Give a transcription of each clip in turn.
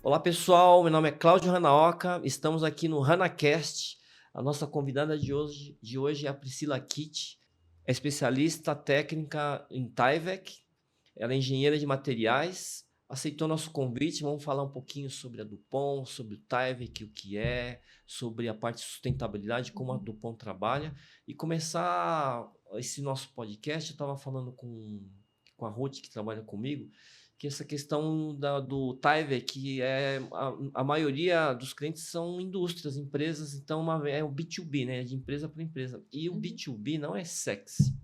Olá pessoal, meu nome é Cláudio Hanaoka, estamos aqui no HanaCast. A nossa convidada de hoje é a Priscila Kitt, é especialista técnica em Tyvek, ela é engenheira de materiais, aceitou nosso convite, vamos falar um pouquinho sobre a Dupont, sobre o Tyvek, o que é, sobre a parte de sustentabilidade, como a Dupont trabalha, e começar esse nosso podcast. Eu estava falando com a Ruth, que trabalha comigo, que essa questão do Tyvek, que a maioria dos clientes são indústrias, empresas, então é o B2B, né? De empresa para empresa. E o B2B não é sexy.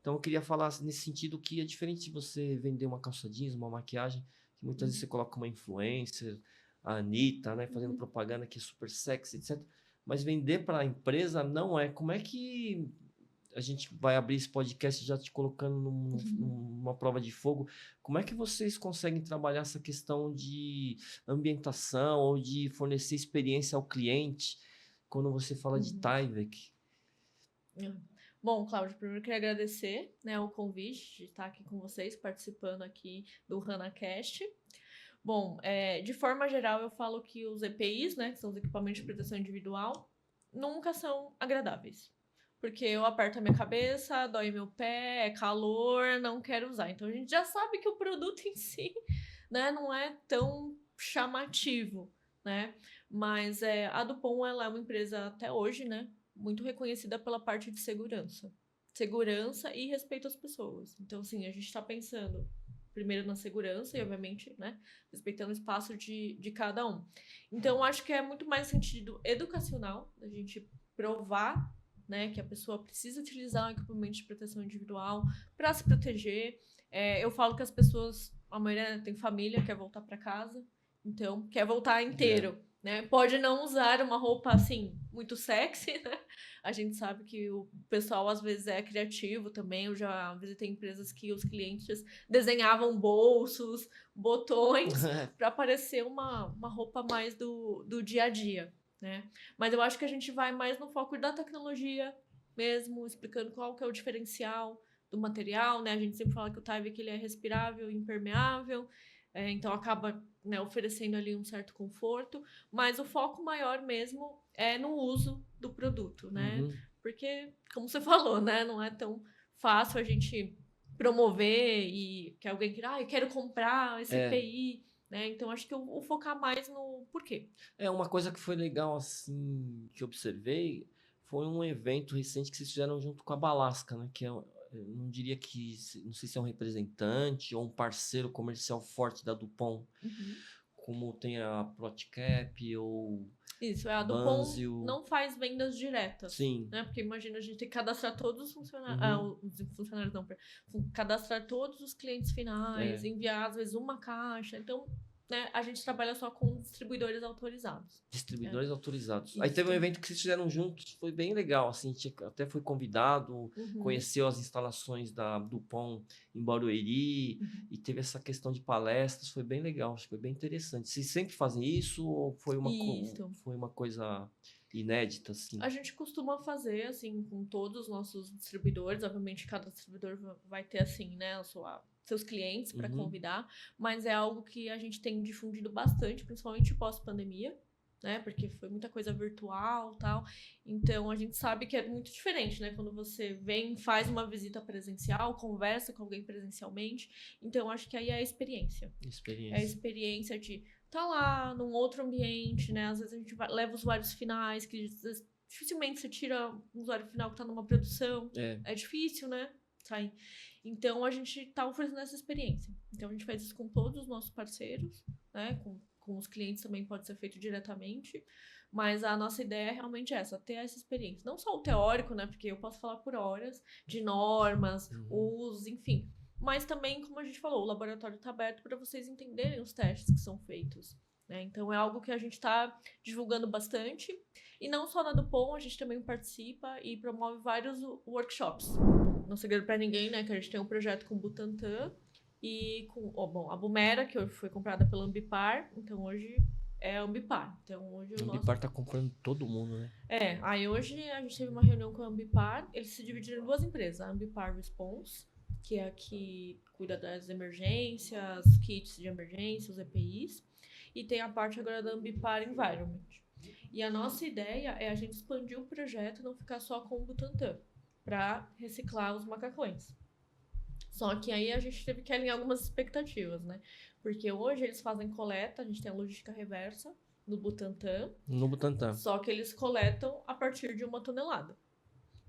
Então eu queria falar nesse sentido que é diferente de você vender uma calça jeans, uma maquiagem, que muitas vezes você coloca uma influencer, a Anitta, né? Fazendo propaganda que é super sexy, etc. Mas vender para a empresa não é. Como é que a gente vai abrir esse podcast já te colocando numa prova de fogo? Como é que vocês conseguem trabalhar essa questão de ambientação ou de fornecer experiência ao cliente quando você fala de Tyvek? Bom, Cláudio, primeiro queria agradecer, né, o convite de estar aqui com vocês, participando aqui do HanaCast. Bom, de forma geral, eu falo que os EPIs, né, que são os equipamentos de proteção individual, nunca são agradáveis. Porque eu aperto a minha cabeça, dói meu pé, é calor, não quero usar. Então a gente já sabe que o produto em si, né, não é tão chamativo, né? Mas a Dupont, ela é uma empresa até hoje, né, muito reconhecida pela parte de segurança. Segurança e respeito às pessoas. Então, assim, a gente está pensando primeiro na segurança e, obviamente, né, respeitando o espaço de cada um. Então, acho que é muito mais sentido educacional, a gente provar, né, que a pessoa precisa utilizar um equipamento de proteção individual para se proteger. Eu falo que as pessoas, a maioria tem família, quer voltar para casa, então quer voltar inteiro. Né? Pode não usar uma roupa assim muito sexy, né? A gente sabe que o pessoal às vezes é criativo também. Eu já visitei empresas que os clientes desenhavam bolsos, botões, para parecer uma roupa mais do dia a dia, né? Mas eu acho que a gente vai mais no foco da tecnologia mesmo, explicando qual que é o diferencial do material, né? A gente sempre fala que o Tyvek ele é respirável, impermeável, então acaba, né, oferecendo ali um certo conforto, mas o foco maior mesmo é no uso do produto, né? Porque, como você falou, né, não é tão fácil a gente promover e que alguém queira, eu quero comprar esse EPI, né? Então acho que eu vou focar mais no porquê. Uma coisa que foi legal, assim, que eu observei, foi um evento recente que vocês fizeram junto com a Balasca, né? Que eu não diria que, não sei se é um representante ou um parceiro comercial forte da Dupont, como tem a Protcap ou Isso, a Dupont Banzil. não faz vendas diretas. Sim. Né? Porque imagina a gente ter que cadastrar todos os funcionários. Os funcionários não, cadastrar todos os clientes finais, enviar às vezes uma caixa. Então, né, a gente trabalha só com distribuidores autorizados. Distribuidores autorizados. Isso. Aí teve um evento que vocês fizeram juntos, foi bem legal, assim, até foi convidado, conheceu as instalações da Dupont em Barueri, e teve essa questão de palestras, foi bem legal, acho que foi bem interessante. Vocês sempre fazem isso ou foi uma coisa inédita, assim? A gente costuma fazer, assim, com todos os nossos distribuidores. Obviamente, cada distribuidor vai ter, assim, né, seus clientes para convidar, mas é algo que a gente tem difundido bastante, principalmente pós-pandemia, né, porque foi muita coisa virtual e tal. Então, a gente sabe que é muito diferente, né, quando você vem, faz uma visita presencial, conversa com alguém presencialmente. Então, acho que aí é a experiência. É a experiência de tá lá num outro ambiente, né? Às vezes a gente leva usuários finais, que dificilmente você tira um usuário final que tá numa produção. É difícil, né? Sair. Então a gente tá oferecendo essa experiência. Então a gente faz isso com todos os nossos parceiros, né? Com os clientes também pode ser feito diretamente. Mas a nossa ideia é realmente essa, ter essa experiência. Não só o teórico, né? Porque eu posso falar por horas de normas, usos, enfim. Mas também, como a gente falou, o laboratório está aberto para vocês entenderem os testes que são feitos. Né? Então, é algo que a gente está divulgando bastante. E não só na Dupont, a gente também participa e promove vários workshops. Não é segredo para ninguém, né? Que a gente tem um projeto com o Butantan e com a Bumera, que hoje foi comprada pela Ambipar. Então, hoje é a Ambipar. Então, hoje a Ambipar tá comprando todo mundo, né? Aí hoje a gente teve uma reunião com a Ambipar. Eles se dividiram em duas empresas. A Ambipar Response, que é a que cuida das emergências, kits de emergência, os EPIs. e tem a parte agora da Ambipar Environment. E a nossa ideia é a gente expandir o projeto e não ficar só com o Butantan, para reciclar os macacões. Só que aí a gente teve que alinhar algumas expectativas, né? Porque hoje eles fazem coleta, a gente tem a logística reversa no Butantan. No Butantan. Só que eles coletam a partir de 1 tonelada.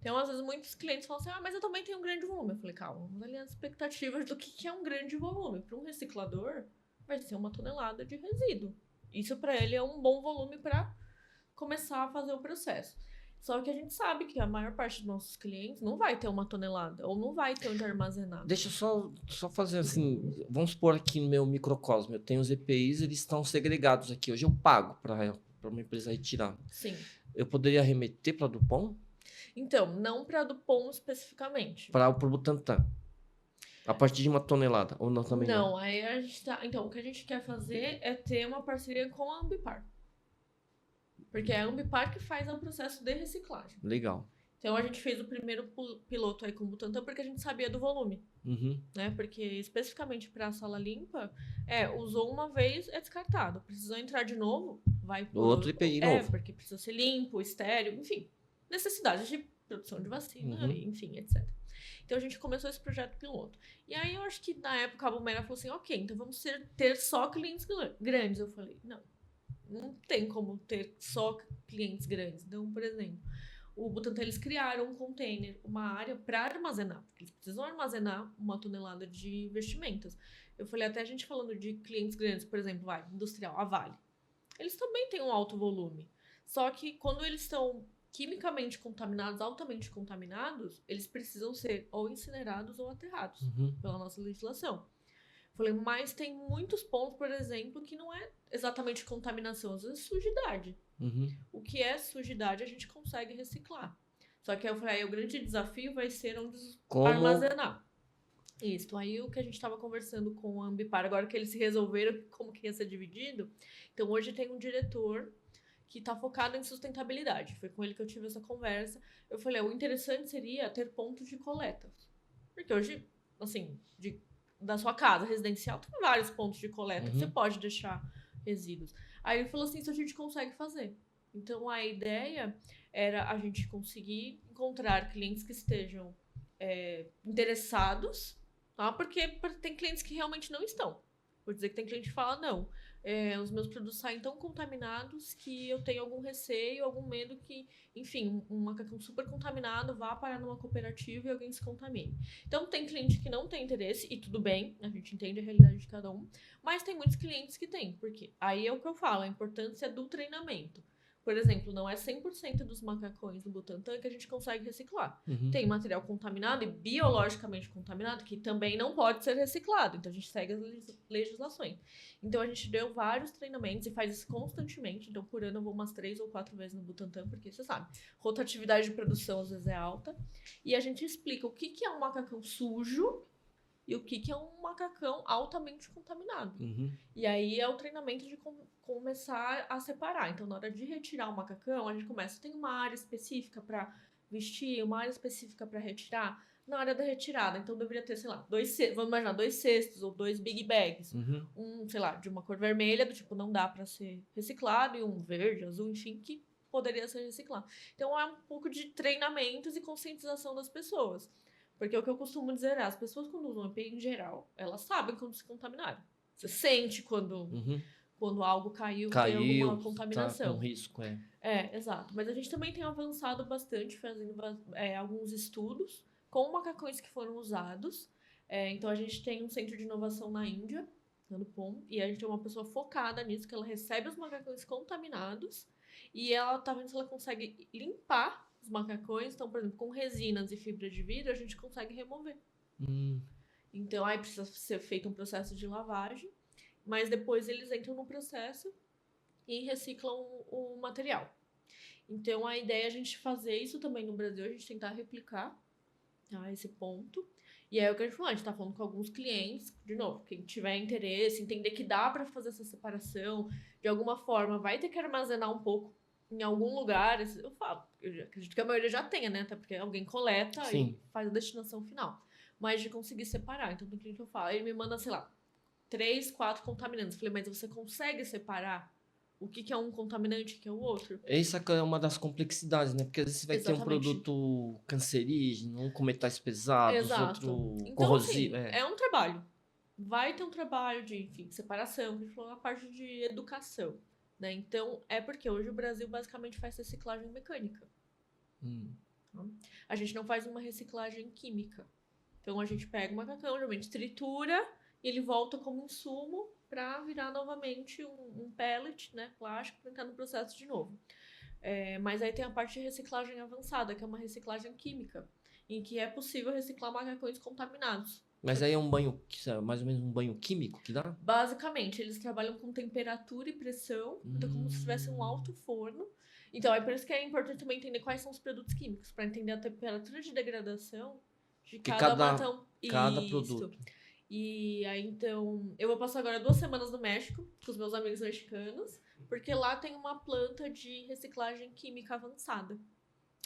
Então, às vezes, muitos clientes falam assim, mas eu também tenho um grande volume. Eu falei, calma, vamos alinhar as expectativas do que é um grande volume. Para um reciclador, vai ser 1 tonelada de resíduo. Isso, para ele, é um bom volume para começar a fazer o processo. Só que a gente sabe que a maior parte dos nossos clientes não vai ter 1 tonelada, ou não vai ter onde armazenar. Deixa eu só fazer assim, vamos supor aqui no meu microcosmo, eu tenho os EPIs, eles estão segregados aqui. Hoje eu pago para uma empresa retirar. Sim. Eu poderia remeter para a Dupont? Então, não para a Dupont especificamente. Para o Butantan? A partir de 1 tonelada? Ou não também não? Não, aí a gente tá... Então, o que a gente quer fazer é ter uma parceria com a Ambipar. Porque é a Ambipar que faz o processo de reciclagem. Legal. Então, a gente fez o primeiro piloto aí com o Butantan porque a gente sabia do volume. Uhum. Né? Porque, especificamente para a sala limpa, usou uma vez, é descartado. Precisou entrar de novo, vai por... Outro EPI novo. Porque precisa ser limpo, estéreo, enfim. Necessidades de produção de vacina, Uhum. enfim, etc. Então, a gente começou esse projeto piloto. E aí, eu acho que, na época, a Bumera falou assim, ok, então vamos ter só clientes grandes. Eu falei, não tem como ter só clientes grandes. Então, por exemplo, o Butantan, eles criaram um container, uma área para armazenar, porque eles precisam armazenar 1 tonelada de vestimentas. Eu falei, até a gente falando de clientes grandes, por exemplo, industrial, a Vale. Eles também têm um alto volume. Só que quando eles estão quimicamente contaminados, altamente contaminados, eles precisam ser ou incinerados ou aterrados pela nossa legislação. Falei, mas tem muitos pontos, por exemplo, que não é exatamente contaminação, às vezes é sujidade. O que é sujidade a gente consegue reciclar. Só que aí eu falei, o grande desafio vai ser onde armazenar. Isso, aí o que a gente estava conversando com a Ambipar, agora que eles se resolveram como que ia ser dividido, então hoje tem um diretor que está focado em sustentabilidade. Foi com ele que eu tive essa conversa. Eu falei, o interessante seria ter pontos de coleta. Porque hoje, assim, da sua casa residencial, tem vários pontos de coleta que você pode deixar resíduos. Aí ele falou assim, isso a gente consegue fazer. Então, a ideia era a gente conseguir encontrar clientes que estejam interessados, tá? Porque tem clientes que realmente não estão. Vou dizer que tem cliente que fala, não, os meus produtos saem tão contaminados que eu tenho algum receio, algum medo que, enfim, um macacão super contaminado vá parar numa cooperativa e alguém se contamine. Então, tem cliente que não tem interesse, e tudo bem, a gente entende a realidade de cada um, mas tem muitos clientes que têm, porque aí é o que eu falo, a importância do treinamento. Por exemplo, não é 100% dos macacões do Butantan que a gente consegue reciclar. Tem material contaminado e biologicamente contaminado que também não pode ser reciclado. Então, a gente segue as legislações. Então, a gente deu vários treinamentos e faz isso constantemente. Então, por ano eu vou umas 3 ou 4 vezes no Butantan, porque você sabe, rotatividade de produção às vezes é alta. E a gente explica o que é um macacão sujo e o que é um macacão altamente contaminado. E aí é o treinamento de começar a separar. Então, na hora de retirar o macacão, a gente começa, tem uma área específica para vestir, uma área específica para retirar. Na hora da retirada, então deveria ter, sei lá, vamos imaginar, 2 cestos ou 2 big bags. Um, sei lá, de uma cor vermelha, do tipo, não dá para ser reciclado, e um verde, azul, enfim, que poderia ser reciclado. Então, é um pouco de treinamentos e conscientização das pessoas. Porque o que eu costumo dizer é, as pessoas quando usam EPI em geral, elas sabem quando se contaminaram. Você sente quando algo caiu tem alguma contaminação. Tá com risco, Exato. Mas a gente também tem avançado bastante, fazendo alguns estudos com macacões que foram usados. Então, a gente tem um centro de inovação na Índia, no POM, e a gente tem uma pessoa focada nisso, que ela recebe os macacões contaminados e ela tá vendo se ela consegue limpar os macacões. Então, por exemplo, com resinas e fibra de vidro, a gente consegue remover. Então, aí precisa ser feito um processo de lavagem, mas depois eles entram no processo e reciclam o material. Então, a ideia é a gente fazer isso também no Brasil, a gente tentar replicar esse ponto. E aí, o que a gente falou, a gente tá falando com alguns clientes, de novo, quem tiver interesse, entender que dá para fazer essa separação, de alguma forma, vai ter que armazenar um pouco em algum lugar. Eu falo, eu acredito que a maioria já tenha, né? Até porque alguém coleta e faz a destinação final. Mas de conseguir separar. Então, tem cliente que eu falo, ele me manda, sei lá, 3, 4 contaminantes. Falei, mas você consegue separar o que é um contaminante e o que é o outro? Essa é uma das complexidades, né? Porque às vezes você vai ter um Exatamente. produto cancerígeno, um com metais pesados, Exato. outro Então, corrosivo. assim, é um trabalho. Vai ter um trabalho de, enfim, separação, que a gente falou na parte de educação, né? Então, é porque hoje o Brasil basicamente faz reciclagem mecânica. Hum. A gente não faz uma reciclagem química. Então, a gente pega o macacão, geralmente tritura, e ele volta como insumo para virar novamente um pellet, né, plástico, para entrar no processo de novo. Mas aí tem a parte de reciclagem avançada, que é uma reciclagem química, em que é possível reciclar macacões contaminados. Mas aí é um banho, mais ou menos um banho químico que dá? Basicamente, eles trabalham com temperatura e pressão, então como se tivesse um alto forno. Então, é por isso que é importante também entender quais são os produtos químicos, para entender a temperatura de degradação de Que cada cada Isso. produto. E aí, então, eu vou passar agora 2 semanas no México com os meus amigos mexicanos, porque lá tem uma planta de reciclagem química avançada.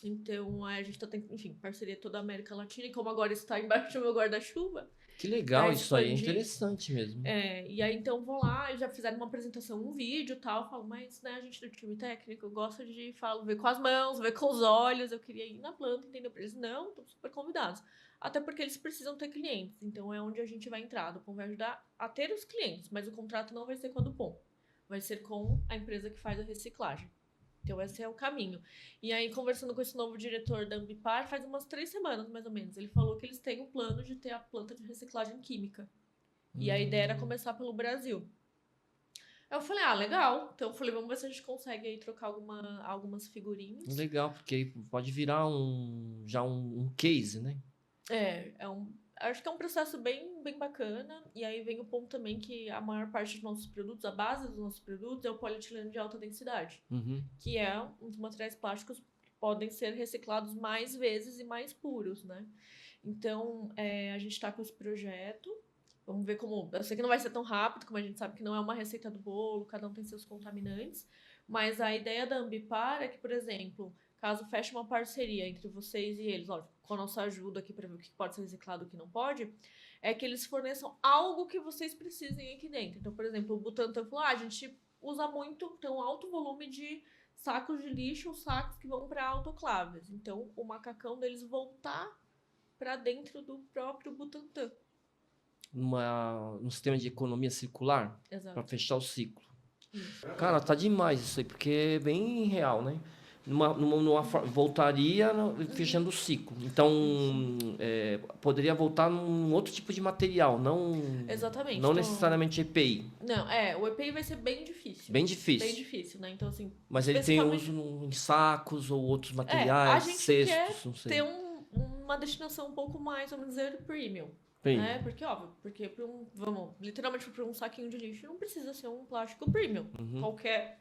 Então, a gente tá tendo, enfim, parceria toda a América Latina, e como agora está embaixo do meu guarda-chuva, Que legal pra isso aí, é expandir. interessante mesmo. E aí, então, vou lá, e já fizeram uma apresentação, um vídeo e tal, eu falo, mas, né, a gente do time técnico gosta de, ver com as mãos, ver com os olhos, eu queria ir na planta, entendeu? Eles, não, estão super convidados. Até porque eles precisam ter clientes, então é onde a gente vai entrar. A Dupont vai ajudar a ter os clientes, mas o contrato não vai ser com a Dupont, vai ser com a empresa que faz a reciclagem. Então esse é o caminho. E aí, conversando com esse novo diretor da Ambipar, faz umas 3 semanas, mais ou menos, ele falou que eles têm um plano de ter a planta de reciclagem química. E a ideia era começar pelo Brasil. Aí eu falei, legal. Então eu falei, vamos ver se a gente consegue aí trocar algumas figurinhas. Legal, porque aí pode virar um case, né? Acho que é um processo bem, bem bacana. E aí vem o ponto também que a maior parte dos nossos produtos, a base dos nossos produtos é o polietileno de alta densidade, que é um dos materiais plásticos que podem ser reciclados mais vezes e mais puros, né? Então, a gente está com esse projeto. Vamos ver como... Eu sei que não vai ser tão rápido, como a gente sabe que não é uma receita do bolo, cada um tem seus contaminantes. Mas a ideia da Ambipar é que, por exemplo, caso feche uma parceria entre vocês e eles, ó, com a nossa ajuda aqui para ver o que pode ser reciclado e o que não pode, é que eles forneçam algo que vocês precisem aqui dentro. Então, por exemplo, o Butantan falou, a gente usa muito, tem um alto volume de sacos de lixo, ou sacos que vão para autoclaves. Então, o macacão deles voltar para dentro do próprio Butantan. Num sistema de economia circular, para fechar o ciclo. Isso. Cara, tá demais isso aí, porque é bem real, né? Voltaria fechando o ciclo. Então, poderia voltar num outro tipo de material, não, Exatamente. Não necessariamente EPI. Não, o EPI vai ser bem difícil. Bem difícil. Bem difícil, né? Então, assim... Mas ele tem uso em sacos ou outros materiais, cestos, não sei. Ter uma destinação um pouco mais, vamos dizer, premium. Né? Porque, óbvio, literalmente para um saquinho de lixo não precisa ser um plástico premium. Qualquer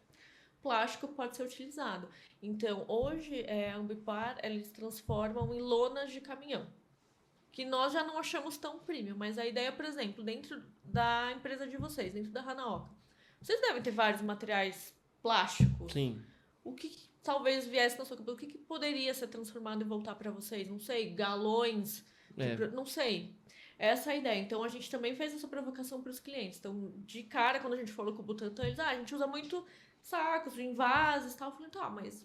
plástico pode ser utilizado. Então, hoje, a Ambipar, eles transformam em lonas de caminhão, que nós já não achamos tão premium, mas a ideia, por exemplo, dentro da empresa de vocês, dentro da Hanaoka, vocês devem ter vários materiais plásticos. Sim. O que talvez viesse na sua cabeça, o que poderia ser transformado e voltar para vocês? Não sei, galões, não sei. Essa é a ideia. Então, a gente também fez essa provocação para os clientes. Então, de cara, quando a gente falou com o Butantan, eles, a gente usa muito sacos, em vasos e tal. Eu falei, mas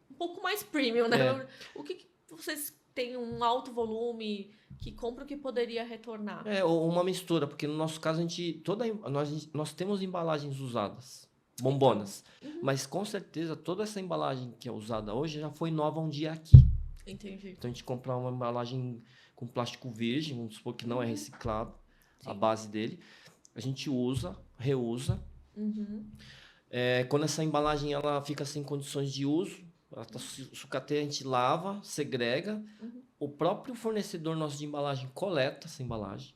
um pouco mais premium, né? O que vocês têm um alto volume, que compram que poderia retornar? Ou uma mistura, porque no nosso caso, nós temos embalagens usadas, bombonas. Mas, com certeza, toda essa embalagem que é usada hoje já foi nova um dia aqui. Entendi. Então, a gente comprar uma embalagem com plástico virgem, vamos supor que não é reciclado, a base dele, a gente usa, reusa. Quando essa embalagem ela fica sem condições de uso, ela tá sucateia, a gente lava, segrega, o próprio fornecedor nosso de embalagem coleta essa embalagem,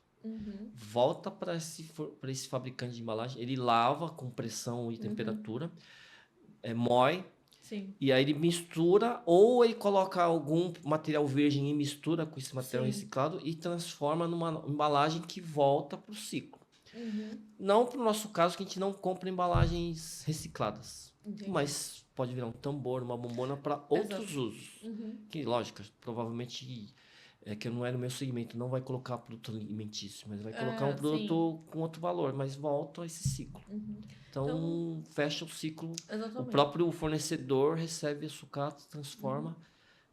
volta para esse fabricante de embalagem, ele lava com pressão e temperatura, moe. Sim. E aí ele mistura, ou ele coloca algum material virgem e mistura com esse material reciclado e transforma numa embalagem que volta para o ciclo. Não para o nosso caso, que a gente não compra embalagens recicladas. Entendi. Mas pode virar um tambor, uma bombona para outros usos. Que, lógico, provavelmente é que não é no meu segmento, não vai colocar produto alimentício, mas vai colocar um Sim. produto com outro valor, mas volta a esse ciclo. Uhum. Então, fecha o ciclo, o Exatamente. próprio fornecedor recebe a sucata, transforma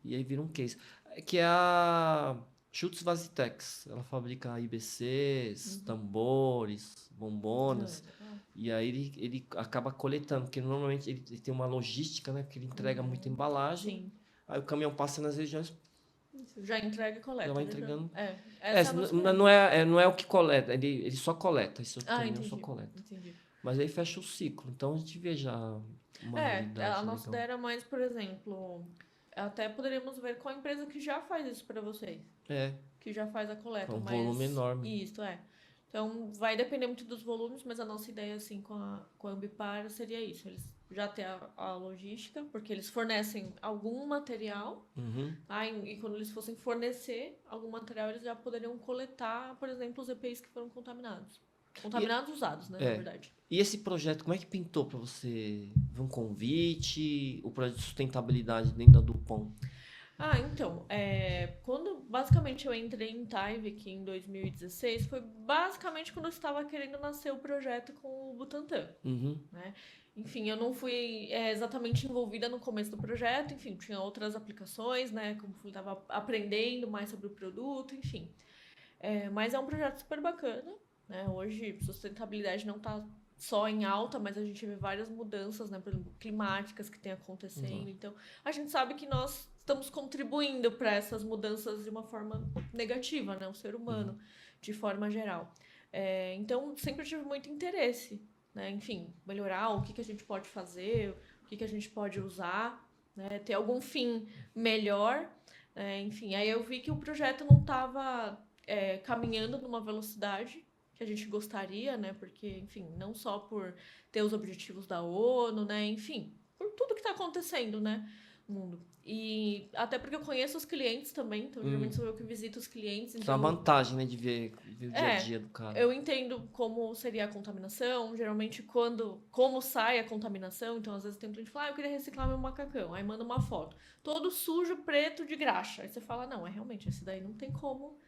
e aí vira um case. Que é a Schutz Vasitex, ela fabrica IBCs, tambores, bombonas, Legal. e aí ele acaba coletando, porque normalmente ele tem uma logística, né, porque ele entrega muita embalagem, Sim. aí o caminhão passa nas regiões, Já entrega e coleta. já vai né? entregando. Essa é a nossa ideia. Não é o que coleta, ele só coleta, esse outro caminhão só Entendi. coleta. Entendi. Mas aí fecha o ciclo, então a gente vê já uma realidade A nossa legal. ideia era mais, por exemplo, até poderíamos ver qual empresa que já faz isso para vocês, É, que já faz a coleta, é um mas volume enorme. isso é. Então vai depender muito dos volumes, mas a nossa ideia assim com a Ambipar seria isso, eles já têm a logística, porque eles fornecem algum material, Uhum. tá? E quando eles fossem fornecer algum material, eles já poderiam coletar, por exemplo, os EPIs que foram contaminados. Contaminados usados, né, na verdade. E esse projeto, como é que pintou para você? Foi um convite? O projeto de sustentabilidade dentro da Dupont? Então, quando basicamente eu entrei em Tyvek em 2016, foi basicamente quando eu estava querendo nascer o projeto com o Butantan, Uhum. né? Enfim, eu não fui exatamente envolvida no começo do projeto, enfim, tinha outras aplicações, né? Como eu estava aprendendo mais sobre o produto, enfim. Mas é um projeto super bacana, né? Hoje, sustentabilidade não está só em alta, mas a gente vê várias mudanças, né? Por exemplo, climáticas que tem acontecendo. Então, a gente sabe que nós estamos contribuindo para essas mudanças de uma forma negativa, né? O ser humano, de forma geral. Então, sempre tive muito interesse, né? Enfim, melhorar o que a gente pode fazer, o que a gente pode usar, né? Ter algum fim melhor. Enfim, aí eu vi que o projeto não estava caminhando numa velocidade que a gente gostaria, né? Porque, enfim, não só por ter os objetivos da ONU, né? Enfim, por tudo que está acontecendo, né? No mundo. E até porque eu conheço os clientes também, então geralmente sou eu que visito os clientes. Isso é uma vantagem, né, de ver o dia a dia do cara. Eu entendo como seria a contaminação, geralmente como sai a contaminação, então às vezes tem um cliente que fala, eu queria reciclar meu macacão, aí manda uma foto, todo sujo, preto, de graxa, aí você fala, não, realmente, esse daí não tem como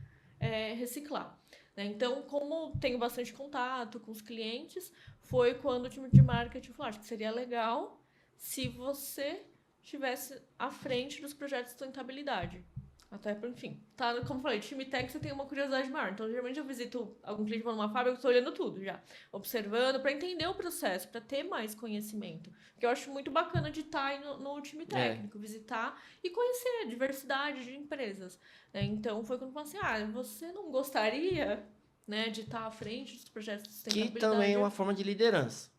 reciclar. Né? Então, como tenho bastante contato com os clientes, foi quando o time de marketing falou, acho que seria legal se você estivesse à frente dos projetos de sustentabilidade. Até, enfim, tá, como eu falei, time tech você tem uma curiosidade maior. Então, geralmente eu visito algum cliente numa fábrica, eu estou olhando tudo já, observando, para entender o processo, para ter mais conhecimento. Porque eu acho muito bacana de estar aí no time técnico, visitar e conhecer a diversidade de empresas. Né? Então, foi quando eu falei assim, você não gostaria, né, de estar à frente dos projetos de sustentabilidade? Que também é uma forma de liderança.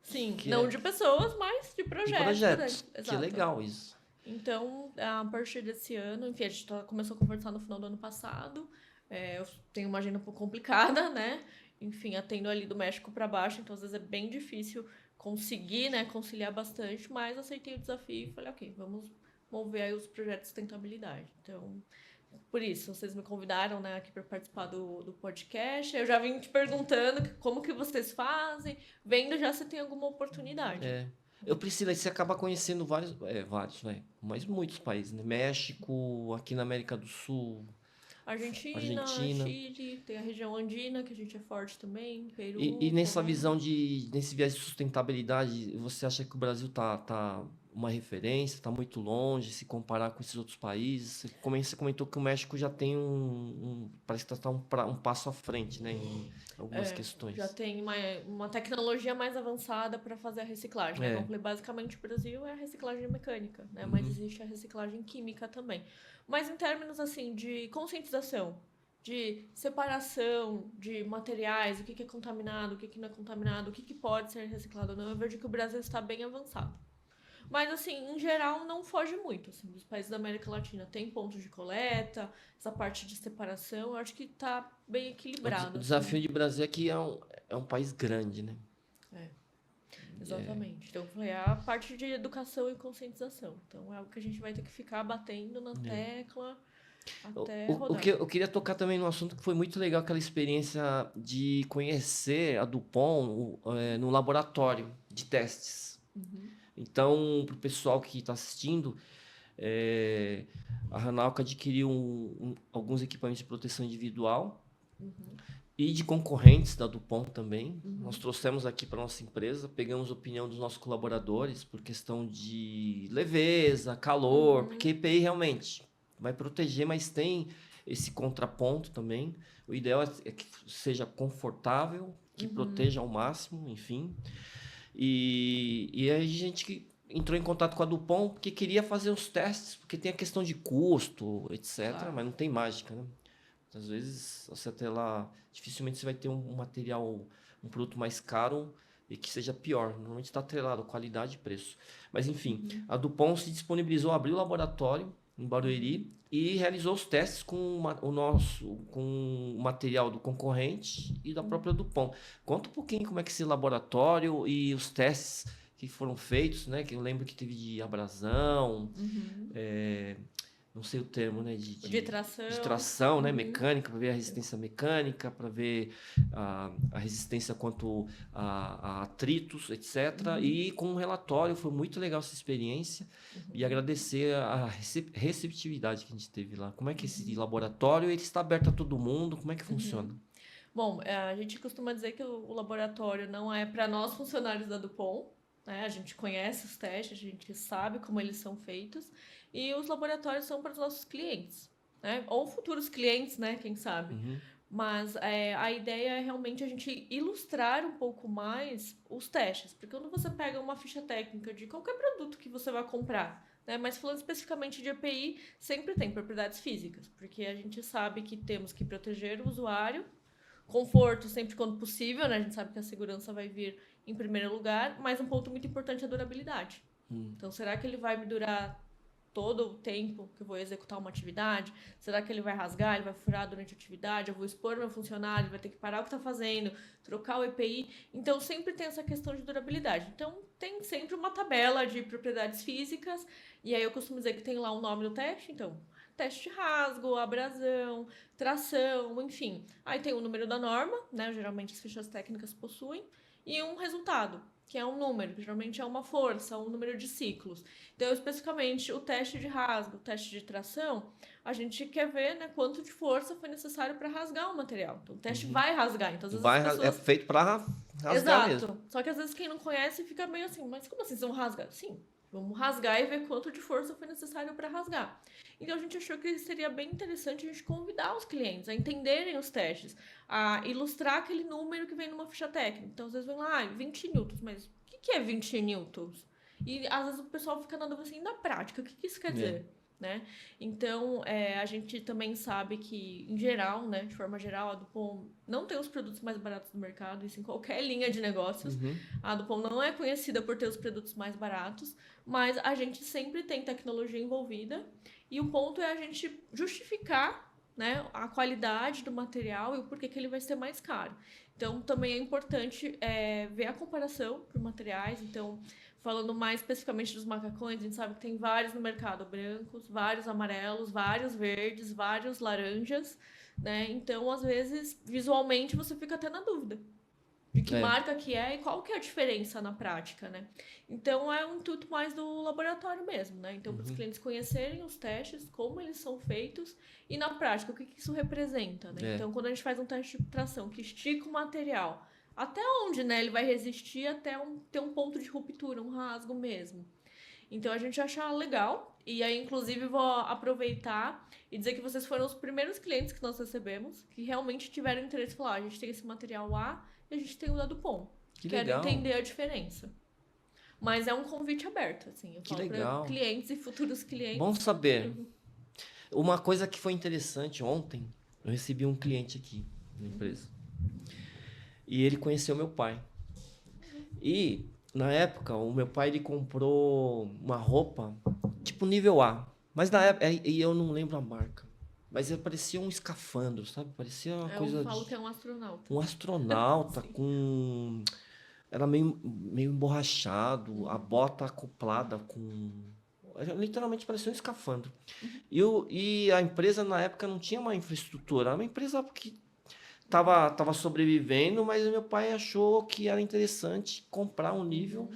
Sim, que não de pessoas, mas de de projetos. projetos. Exato. Que legal isso. Então, a partir desse ano, enfim, a gente começou a conversar no final do ano passado. Eu tenho uma agenda um pouco complicada, né? Enfim, atendo ali do México para baixo, então às vezes é bem difícil conseguir, né, conciliar bastante, mas aceitei o desafio e falei, ok, vamos mover aí os projetos de sustentabilidade. Então, por isso, vocês me convidaram, né, aqui para participar do podcast. Eu já vim te perguntando como que vocês fazem, vendo já se tem alguma oportunidade. Priscila, você acaba conhecendo vários, né? Mas muitos países, né? México, aqui na América do Sul, Argentina, Argentina. Chile, tem a região andina, que a gente é forte também, Peru, E nessa Colômbia. visão nesse viés de sustentabilidade, você acha que o Brasil tá uma referência, tá muito longe se comparar com esses outros países? Você comentou que o México já tem parece que tá um passo à frente, né, em algumas questões. Já tem uma tecnologia mais avançada para fazer a reciclagem. Né? Como eu falei, basicamente o Brasil é a reciclagem mecânica, né? Mas existe a reciclagem química também. Mas em termos assim de conscientização, de separação de materiais, o que é contaminado, o que não é contaminado, o que pode ser reciclado ou não, eu vejo que o Brasil está bem avançado. Mas, assim, em geral, não foge muito. Assim, dos países da América Latina tem pontos de coleta, essa parte de separação, eu acho que está bem equilibrado. O desafio de Brasil é que é um país grande, né? Exatamente. Então, eu falei, a parte de educação e conscientização. Então, é algo que a gente vai ter que ficar batendo na tecla até rodar. Eu queria tocar também no assunto que foi muito legal, aquela experiência de conhecer a Dupont no laboratório de testes. Então, para o pessoal que está assistindo, A Hanauka adquiriu alguns equipamentos de proteção individual e de concorrentes da Dupont também. Nós trouxemos aqui para nossa empresa, pegamos a opinião dos nossos colaboradores por questão de leveza, calor, porque EPI realmente vai proteger, mas tem esse contraponto também. O ideal é que seja confortável, que proteja ao máximo, enfim. E aí a gente entrou em contato com a Dupont porque queria fazer os testes, porque tem a questão de custo, etc. Claro. Mas não tem mágica, né? Às vezes, você até lá, dificilmente você vai ter um material, um produto mais caro e que seja pior. Normalmente está atrelado a qualidade e preço. Mas, enfim, a Dupont se disponibilizou a abrir o laboratório em Barueri e realizou os testes com o material do concorrente e da própria Dupont. Conta um pouquinho como é que esse laboratório e os testes que foram feitos, né? Que eu lembro que teve de abrasão, não sei o termo, né? De tração. De tração, né? Mecânica, para ver a resistência mecânica, para ver a resistência quanto a atritos, etc. E com um relatório, foi muito legal essa experiência. E agradecer a receptividade que a gente teve lá. Como é que esse laboratório ele está aberto a todo mundo? Como é que funciona? Bom, a gente costuma dizer que o laboratório não é para nós funcionários da Dupont, né? A gente conhece os testes, a gente sabe como eles são feitos. E os laboratórios são para os nossos clientes, né? Ou futuros clientes, né? Quem sabe. Mas a ideia é realmente a gente ilustrar um pouco mais os testes. Porque quando você pega uma ficha técnica de qualquer produto que você vai comprar, né? Mas falando especificamente de EPI, sempre tem propriedades físicas. Porque a gente sabe que temos que proteger o usuário, conforto sempre quando possível, né? A gente sabe que a segurança vai vir em primeiro lugar, mas um ponto muito importante é a durabilidade. Então, será que ele vai me durar todo o tempo que eu vou executar uma atividade? Será que ele vai rasgar, ele vai furar durante a atividade? Eu vou expor meu funcionário, ele vai ter que parar o que está fazendo, trocar o EPI. Então, sempre tem essa questão de durabilidade. Então, tem sempre uma tabela de propriedades físicas, e aí eu costumo dizer que tem lá o nome do teste, então, teste de rasgo, abrasão, tração, enfim. Aí tem o número da norma, né? Geralmente as fichas técnicas possuem, e um resultado, que é um número, que geralmente é uma força, um número de ciclos. Então, especificamente, o teste de rasgo, o teste de tração, a gente quer ver, né, quanto de força foi necessário para rasgar o material. Então, o teste vai rasgar. Então, às vezes as pessoas... É feito para rasgar. Exato. Mesmo. Só que às vezes quem não conhece fica meio assim, mas como assim vocês vão rasgar? Sim, vamos rasgar e ver quanto de força foi necessário para rasgar. Então a gente achou que seria bem interessante a gente convidar os clientes a entenderem os testes, a ilustrar aquele número que vem numa ficha técnica. Então às vezes vem lá, 20 newtons, mas o que é 20 newtons? E às vezes o pessoal fica na dúvida assim, na prática, o que isso quer dizer? Né? Então, a gente também sabe que, em geral, né, de forma geral, a Dupont não tem os produtos mais baratos do mercado, isso em qualquer linha de negócios. A Dupont não é conhecida por ter os produtos mais baratos, mas a gente sempre tem tecnologia envolvida e o ponto é a gente justificar, né, a qualidade do material e o porquê que ele vai ser mais caro. Então, também é importante ver a comparação por materiais. Então, falando mais especificamente dos macacões, a gente sabe que tem vários no mercado, brancos, vários amarelos, vários verdes, vários laranjas, né? Então, às vezes, visualmente, você fica até na dúvida de que marca que é e qual que é a diferença na prática, né? Então, é um intuito mais do laboratório mesmo, né? Então, para os clientes conhecerem os testes, como eles são feitos e, na prática, o que isso representa, né? Então, quando a gente faz um teste de tração que estica o material, até onde, né, ele vai resistir até ter um ponto de ruptura, um rasgo mesmo. Então, a gente acha legal. E aí, inclusive, vou aproveitar e dizer que vocês foram os primeiros clientes que nós recebemos que realmente tiveram interesse em falar, a gente tem esse material A e a gente tem o da Dupont. Quero entender a diferença. Mas é um convite aberto, assim. Eu falo para clientes e futuros clientes. Bom saber. Uma coisa que foi interessante, ontem, eu recebi um cliente aqui na empresa. E ele conheceu meu pai. E, na época, o meu pai ele comprou uma roupa tipo nível A. Mas na época, e eu não lembro a marca. Mas parecia um escafandro, sabe? Parecia uma coisa... Eu falo que é um astronauta. Um astronauta com... Era meio emborrachado, a bota acoplada com... Literalmente parecia um escafandro. E a empresa, na época, não tinha uma infraestrutura. Era uma empresa que tava sobrevivendo, mas o meu pai achou que era interessante comprar um nível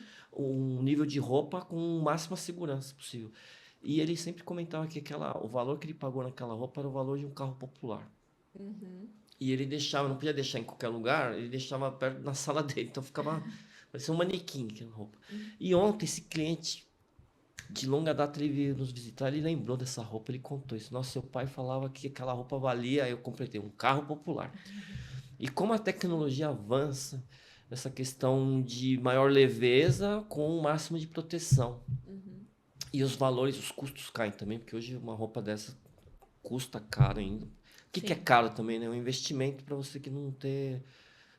de roupa com máxima segurança possível. E ele sempre comentava que o valor que ele pagou naquela roupa era o valor de um carro popular. Uhum. E ele deixava, não podia deixar em qualquer lugar, ele deixava perto na sala dele. Então ficava, parecia um manequim aquela roupa. E ontem esse cliente de longa data ele veio nos visitar, ele lembrou dessa roupa, ele contou isso. Nossa, seu pai falava que aquela roupa valia, aí eu completei um carro popular. E como a tecnologia avança, essa questão de maior leveza com o máximo de proteção. Uhum. E os valores, os custos caem também, porque hoje uma roupa dessa custa caro ainda. O que é Sim. caro também, né? É um investimento para você que não ter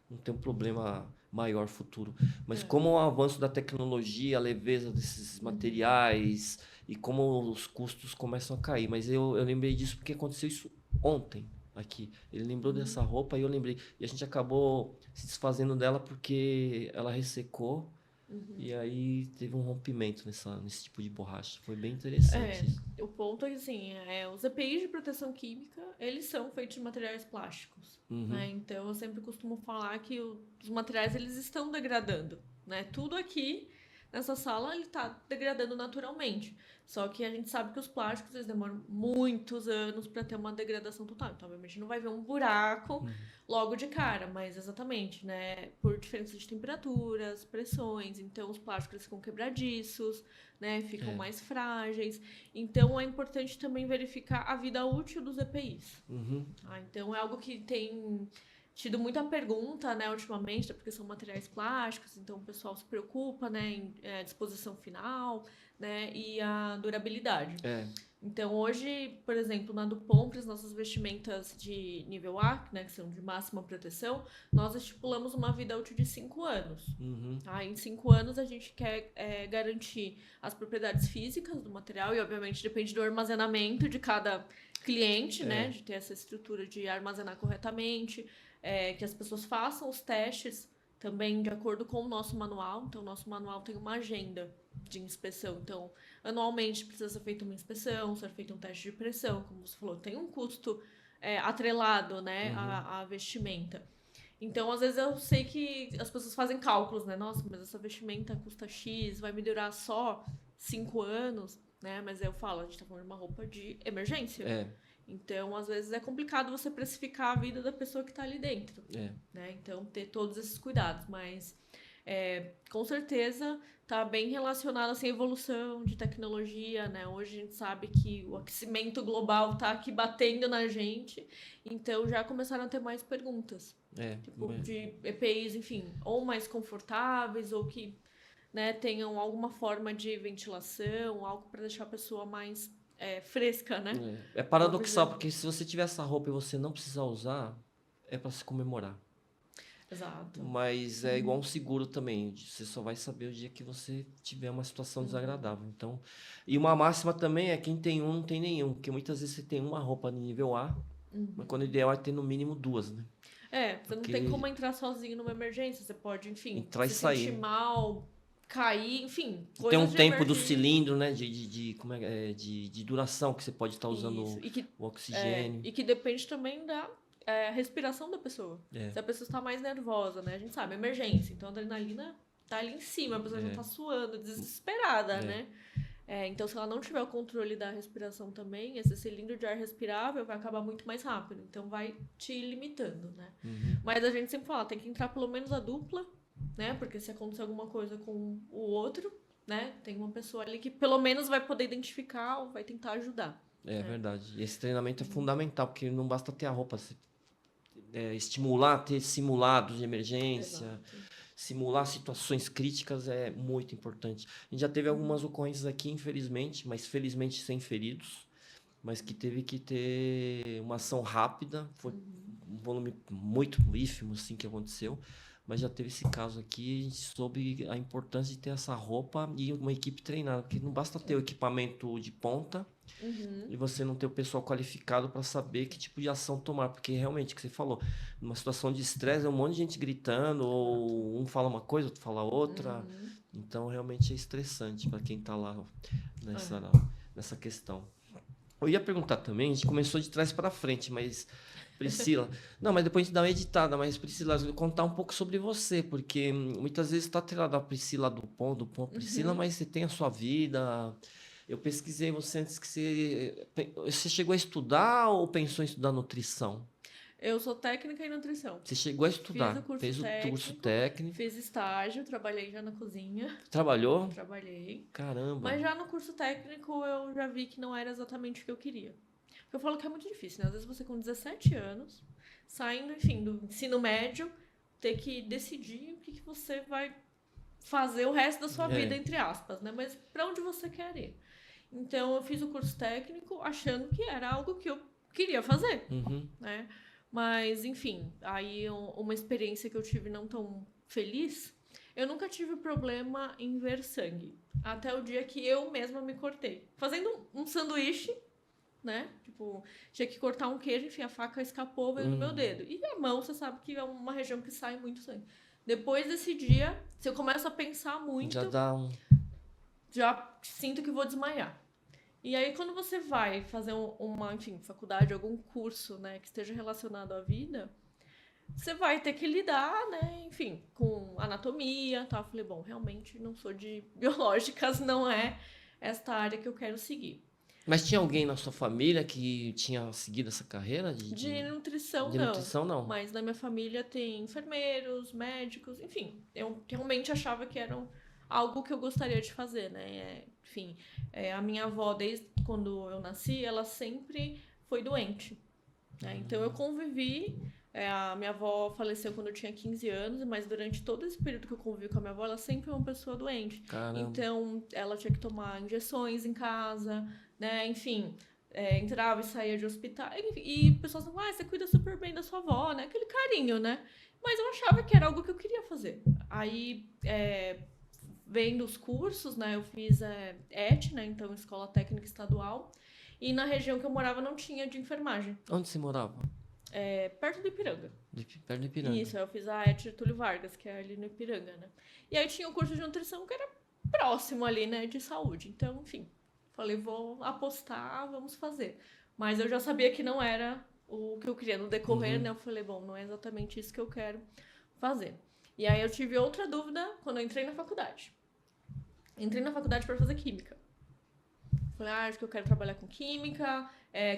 um problema maior futuro. Mas como o avanço da tecnologia, a leveza desses materiais e como os custos começam a cair. Mas eu lembrei disso porque aconteceu isso ontem aqui. Ele lembrou dessa roupa e eu lembrei. E a gente acabou se desfazendo dela porque ela ressecou. E aí teve um rompimento nesse tipo de borracha. Foi bem interessante isso. O ponto é que, assim, os EPIs de proteção química, eles são feitos de materiais plásticos, né? Então, eu sempre costumo falar que os materiais, eles estão degradando, né? Tudo aqui nessa sala, ele tá degradando naturalmente. Só que a gente sabe que os plásticos, eles demoram muitos anos para ter uma degradação total. Então, obviamente, não vai ver um buraco logo de cara, mas exatamente, né? Por diferença de temperaturas, pressões. Então, os plásticos eles ficam quebradiços, né? Ficam mais frágeis. Então, é importante também verificar a vida útil dos EPIs. Então, é algo que tem tido muita pergunta, né, ultimamente, porque são materiais plásticos, então o pessoal se preocupa, né, em disposição final, né, e a durabilidade. Então, hoje, por exemplo, na Dupont, as nossas vestimentas de nível A, né, que são de máxima proteção, nós estipulamos uma vida útil de 5 anos. Em 5 anos, a gente quer garantir as propriedades físicas do material e, obviamente, depende do armazenamento de cada cliente, né, de ter essa estrutura de armazenar corretamente, que as pessoas façam os testes também de acordo com o nosso manual. Então, o nosso manual tem uma agenda de inspeção. Então, anualmente precisa ser feita uma inspeção, ser feito um teste de pressão, como você falou, tem um custo atrelado, né, à vestimenta. Então, às vezes eu sei que as pessoas fazem cálculos, né? Nossa, mas essa vestimenta custa X, vai me durar só 5 anos, né? Mas eu falo, a gente tá falando de uma roupa de emergência. Então, às vezes é complicado você precificar a vida da pessoa que está ali dentro, né? Então, ter todos esses cuidados, mas com certeza está bem relacionado assim, à evolução de tecnologia, né? Hoje a gente sabe que o aquecimento global está aqui batendo na gente, então já começaram a ter mais perguntas, de EPIs, enfim, ou mais confortáveis, ou que, né, tenham alguma forma de ventilação, algo para deixar a pessoa mais fresca, né? É paradoxal, porque se você tiver essa roupa e você não precisar usar, é para se comemorar. Exato. Mas é igual um seguro também. Você só vai saber o dia que você tiver uma situação desagradável. Então, e uma máxima também é quem tem um, não tem nenhum. Porque muitas vezes você tem uma roupa de nível A, mas quando o ideal é ter no mínimo 2, né? Você não tem como entrar sozinho numa emergência. Você pode, enfim, entrar e se sair. sentir mal, cair, enfim. Tem um tempo do cilindro, né? De duração que você pode estar usando o oxigênio. E que depende também da respiração da pessoa. Se a pessoa está mais nervosa, né? A gente sabe, emergência. Então a adrenalina tá ali em cima, a pessoa já tá suando, desesperada, né? Então, se ela não tiver o controle da respiração também, esse cilindro de ar respirável vai acabar muito mais rápido. Então, vai te limitando, né? Mas a gente sempre fala, tem que entrar pelo menos a dupla, né? Porque se acontecer alguma coisa com o outro, né? Tem uma pessoa ali que pelo menos vai poder identificar ou vai tentar ajudar. É verdade. E esse treinamento é fundamental, porque não basta ter a roupa. Estimular, ter simulados de emergência... Exato. Simular situações críticas é muito importante. A gente já teve algumas ocorrências aqui, infelizmente, mas felizmente sem feridos, mas que teve que ter uma ação rápida. Foi um volume muito ínfimo assim, que aconteceu, mas já teve esse caso aqui. A gente soube a importância de ter essa roupa e uma equipe treinada, porque não basta ter o equipamento de ponta e você não ter o pessoal qualificado para saber que tipo de ação tomar, porque realmente, o que você falou, numa situação de estresse, é um monte de gente gritando, ou um fala uma coisa, outro fala outra, então realmente é estressante para quem está lá nessa questão. Eu ia perguntar também, a gente começou de trás para frente, mas Priscila, não, mas depois a gente dá uma editada, mas Priscila, eu vou contar um pouco sobre você, porque muitas vezes está atrelado a Priscila do Dupont, Priscila, mas você tem a sua vida. Eu pesquisei você antes que você chegou a estudar ou pensou em estudar nutrição? Eu sou técnica em nutrição. Você chegou a Fiz estudar, o curso fez o curso técnico, técnico, fiz estágio, trabalhei já na cozinha, trabalhou? trabalhei. Caramba. Mas já no curso técnico eu já vi que não era exatamente o que eu queria. Eu falo que é muito difícil, né? Às vezes você com 17 anos, saindo, enfim, do ensino médio, ter que decidir o que você vai fazer o resto da sua vida, entre aspas, né? Mas pra onde você quer ir? Então eu fiz o curso técnico achando que era algo que eu queria fazer, né? Mas, enfim, aí uma experiência que eu tive não tão feliz, eu nunca tive problema em ver sangue. Até o dia que eu mesma me cortei. Fazendo um sanduíche, né? Tipo, tinha que cortar um queijo, enfim, a faca escapou, veio no meu dedo. E a mão, você sabe que é uma região que sai muito sangue. Depois desse dia, se eu começo a pensar muito, Já dá um... já sinto que vou desmaiar. E aí, quando você vai fazer uma, enfim, faculdade, algum curso, né, que esteja relacionado à vida, você vai ter que lidar, né, enfim, com anatomia, tá? Eu falei, bom, realmente não sou de biológicas, não é esta área que eu quero seguir. Mas tinha alguém na sua família que tinha seguido essa carreira De nutrição, de não. nutrição, não? Mas na minha família tem enfermeiros, médicos, enfim. Eu realmente achava que era algo que eu gostaria de fazer, né? Enfim, a minha avó, desde quando eu nasci, ela sempre foi doente, né? Então eu convivi... a minha avó faleceu quando eu tinha 15 anos, mas durante todo esse período que eu convivi com a minha avó, ela sempre foi uma pessoa doente. Caramba. Então, ela tinha que tomar injeções em casa, né? Enfim, entrava e saía de hospital. E pessoas falavam, você cuida super bem da sua avó, né? Aquele carinho, né? Mas eu achava que era algo que eu queria fazer. Aí, vendo os cursos, né? Eu fiz ET, né? Então, Escola Técnica Estadual. E na região que eu morava não tinha de enfermagem. Onde você morava? Perto do Ipiranga. Perto do Ipiranga. Isso, eu fiz a ET Túlio Vargas, que é ali no Ipiranga, né? E aí tinha o curso de nutrição que era próximo ali, né, de saúde. Então, enfim, falei, vou apostar, vamos fazer. Mas eu já sabia que não era o que eu queria no decorrer, né? Eu falei, bom, não é exatamente isso que eu quero fazer. E aí eu tive outra dúvida quando eu entrei na faculdade. Entrei na faculdade para fazer química. Falei, acho que eu quero trabalhar com química,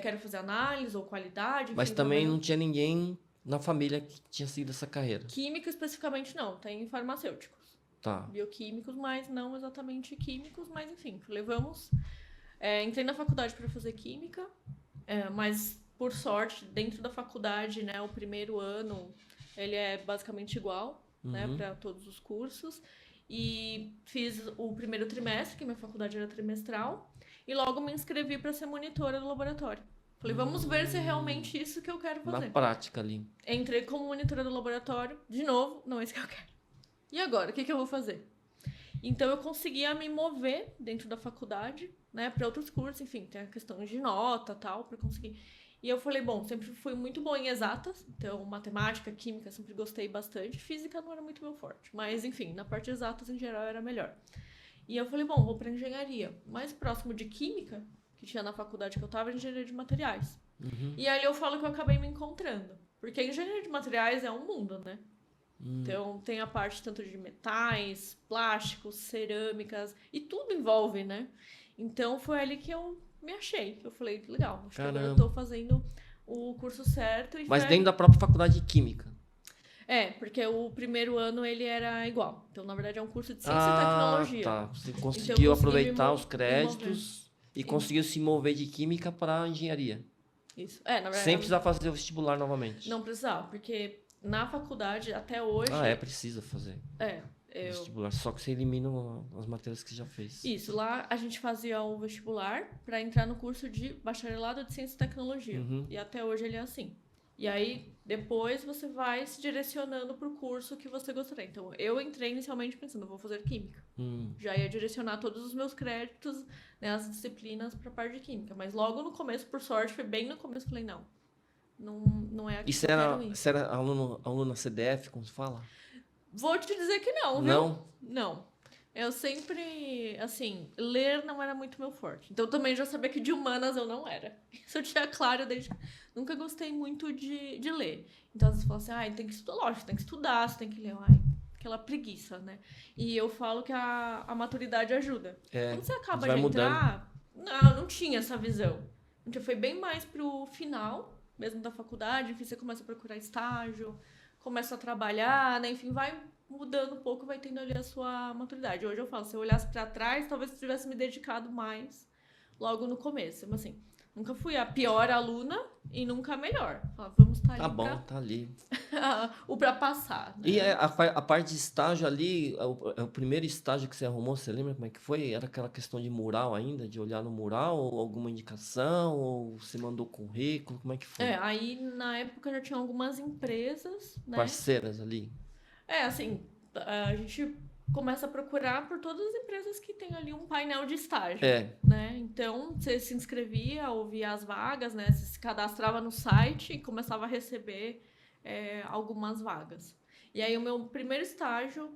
quero fazer análise ou qualidade. Mas enfim, também não tinha ninguém na família que tinha seguido essa carreira? Química especificamente não, tem farmacêuticos. Tá. Bioquímicos, mas não exatamente químicos, mas enfim, falei, vamos. Entrei na faculdade para fazer química, mas por sorte, dentro da faculdade, né, o primeiro ano, ele é basicamente igual, né, para todos os cursos. E fiz o primeiro trimestre, que minha faculdade era trimestral, e logo me inscrevi para ser monitora do laboratório. Falei, vamos ver se é realmente isso que eu quero fazer. Na prática ali. Entrei como monitora do laboratório, de novo, não é isso que eu quero. E agora, o que eu vou fazer? Então eu conseguia me mover dentro da faculdade, né, para outros cursos, enfim, tem a questão de nota, tal, para conseguir. E eu falei, bom, sempre fui muito boa em exatas, então matemática, química, sempre gostei bastante. Física não era muito meu forte, mas enfim, na parte de exatas em geral era melhor. E eu falei, bom, vou para engenharia. Mais próximo de química, que tinha na faculdade que eu tava, era engenharia de materiais. E aí eu falo que eu acabei me encontrando. Porque a engenharia de materiais é um mundo, né? Então tem a parte tanto de metais, plásticos, cerâmicas, e tudo envolve, né? Então foi ali que eu me achei. Eu falei, legal, acho que agora eu tô fazendo o curso certo. E mas dentro da própria faculdade de química? Porque o primeiro ano ele era igual. Então, na verdade, é um curso de ciência e tecnologia. Tá. Você conseguiu então, aproveitar os créditos e conseguiu se mover de química para engenharia. Isso. Na verdade, sem precisar fazer o vestibular novamente. Não precisava, porque na faculdade, até hoje... precisa fazer. Vestibular, só que você elimina as matérias que você já fez. Isso, lá a gente fazia o vestibular para entrar no curso de bacharelado de ciência e tecnologia. E até hoje ele é assim. E aí, depois você vai se direcionando pro curso que você gostaria. Então, eu entrei inicialmente pensando, vou fazer química. Já ia direcionar todos os meus créditos, né, as disciplinas pra parte de química. Mas logo no começo, por sorte, foi bem no começo, falei, não é aqui que eu quero ir. Você era aluna CDF, como se fala? Vou te dizer que não, viu? Não? Não. Eu sempre, assim, ler não era muito meu forte. Então, eu também já sabia que de humanas eu não era. Isso eu tinha claro desde... Nunca gostei muito de ler. Então, às vezes falam assim, tem que estudar, lógico, tem que estudar, você tem que ler. Aquela preguiça, né? E eu falo que a maturidade ajuda. Quando você acaba de entrar, não tinha essa visão. Então foi bem mais pro final, mesmo da faculdade, enfim, você começa a procurar estágio, começa a trabalhar, né? Enfim, vai mudando um pouco, vai tendo ali a sua maturidade. Hoje eu falo, se eu olhasse pra trás, talvez eu tivesse me dedicado mais logo no começo. Mas assim, nunca fui a pior aluna e nunca a melhor. Falava, vamos estar Tá ali bom, tá ali. o pra passar, E né? a parte de estágio ali, o primeiro estágio que você arrumou, você lembra como é que foi? Era aquela questão de mural ainda, de olhar no mural, ou alguma indicação, ou você mandou currículo, como é que foi? Aí na época já tinha algumas empresas, né? Parceiras ali. Assim, a gente começa a procurar por todas as empresas que tem ali um painel de estágio, É, né? Então, você se inscrevia, ouvia as vagas, né? Você se cadastrava no site e começava a receber algumas vagas. E aí, o meu primeiro estágio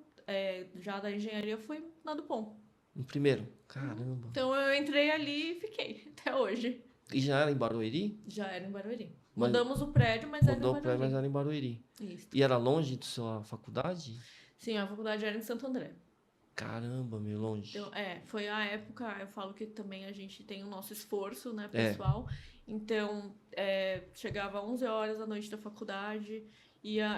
já da engenharia foi na Dupont. no primeiro. Caramba. Então, eu entrei ali e fiquei até hoje. E já era em Barueri? Já era em Barueri. Mas Mudamos o prédio, mas era em mudou para mas Barueri. era em Barueri. Isso. E era longe de sua faculdade? Sim, a faculdade era em Santo André. Caramba, meio longe. Então, foi a época, eu falo que também a gente tem o nosso esforço, né, É. pessoal. Então, chegava 11 horas da noite da faculdade,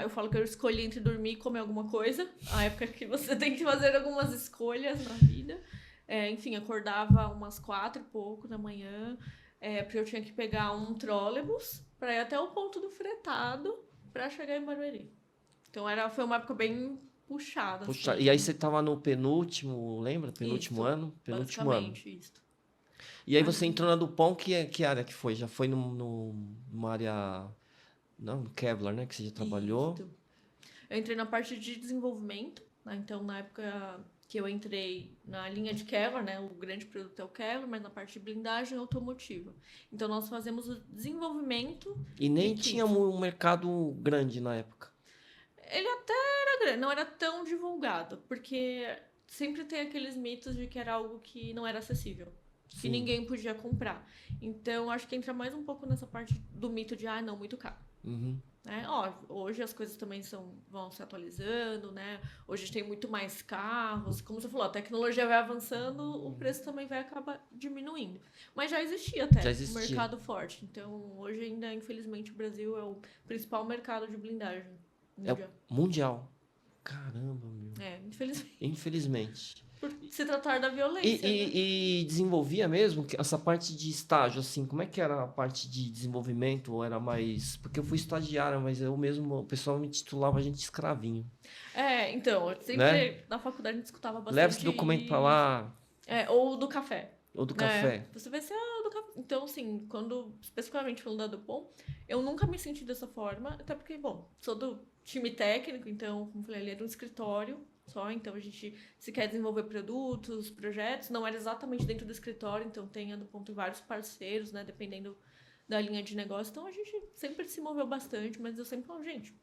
eu falo que eu escolhi entre dormir e comer alguma coisa. A época que você tem que fazer algumas escolhas na vida. Enfim, acordava umas 4 e pouco da manhã, porque eu tinha que pegar um trólebus para ir até o ponto do fretado para chegar em Barueri. Então, foi uma época bem puxada. Puxa, assim. e aí você tava no penúltimo, lembra? Penúltimo Isso, ano? Penúltimo ano. basicamente, isso. E aí você entrou na Dupont, que área que foi? Já foi numa área... Não, no Kevlar, né? Que você já trabalhou. Isso. Eu entrei na parte de desenvolvimento, né? Então, na época que eu entrei na linha de Kevlar, né? O grande produto é o Kevlar, mas na parte de blindagem automotiva. Então, nós fazemos o desenvolvimento E nem de tinha kits. um mercado grande na época. Ele até era grande, não era tão divulgado, porque sempre tem aqueles mitos de que era algo que não era acessível. Que Sim. ninguém podia comprar. Então, acho que entra mais um pouco nessa parte do mito de, não, muito caro. Uhum. Né? Hoje as coisas também vão se atualizando, né? Hoje tem muito mais carros. Como você falou, a tecnologia vai avançando, o preço também vai acabar diminuindo. Mas já existia até Já existia. um mercado forte. Então, hoje ainda, infelizmente, o Brasil é o principal mercado de blindagem mundial. Mundial. Caramba, meu. Infelizmente. Infelizmente. Por se tratar da violência, né? E desenvolvia mesmo essa parte de estágio, assim, como é que era a parte de desenvolvimento? Ou era mais... Porque eu fui estagiário, mas eu mesmo, o pessoal me titulava a gente escravinho. Então, eu sempre, Né? na faculdade, a gente escutava bastante. Leva esse documento pra lá, Ou do café. ou do café. Você vai ser do café. Então, assim, especificamente falando da Dupont, eu nunca me senti dessa forma, até porque, bom, sou do time técnico, então, como eu falei, ali era um escritório só, então a gente, se quer desenvolver produtos, projetos, não era exatamente dentro do escritório, então tem a Dupont tem vários parceiros, né, dependendo da linha de negócio, então a gente sempre se moveu bastante, mas eu sempre falo, gente,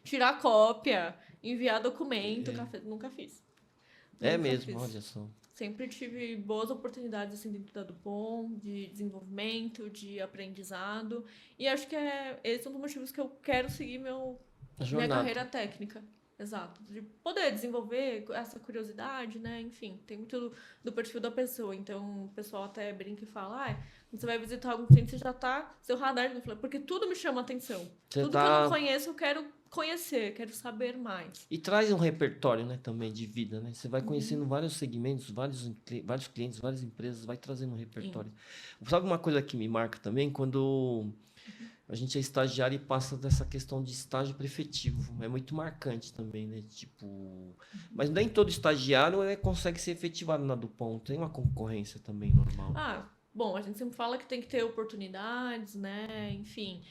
tirar cópia, enviar documento, café, nunca fiz. É Nunca mesmo, fiz. olha só. Sempre tive boas oportunidades assim dentro da Dupont, de desenvolvimento, de aprendizado. E acho que esse é um dos motivos que eu quero seguir minha carreira técnica. Exato. De poder desenvolver essa curiosidade, né? Enfim, tem muito do perfil da pessoa. Então, o pessoal até brinca e fala, quando você vai visitar algum cliente, você já tá, seu radar, eu falei, porque tudo me chama atenção. Tudo que eu não conheço, eu quero conhecer, quero saber mais. E traz um repertório, né, também de vida, né? Você vai conhecendo vários segmentos, vários clientes, várias empresas, vai trazendo um repertório. Sabe uma coisa que me marca também? Quando a gente é estagiário e passa dessa questão de estágio prefetivo. É muito marcante também, né? Tipo... Mas nem todo estagiário consegue ser efetivado na Dupont. Tem uma concorrência também normal. Bom, a gente sempre fala que tem que ter oportunidades, né? Enfim,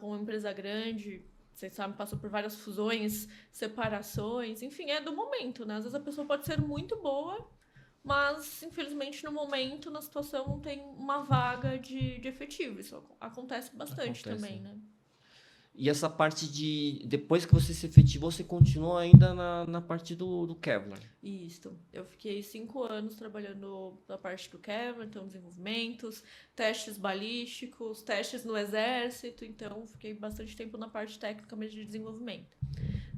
como uma empresa grande, vocês sabem, passou por várias fusões, separações, enfim, é do momento, né? Às vezes a pessoa pode ser muito boa, mas, infelizmente, no momento, na situação, não tem uma vaga de efetivo. Isso acontece bastante também, né? E essa parte de... Depois que você se efetivou, você continua ainda na parte do Kevlar. Isso. Eu fiquei 5 anos trabalhando na parte do Kevlar, então desenvolvimentos, testes balísticos, testes no exército. Então, fiquei bastante tempo na parte técnica mesmo de desenvolvimento.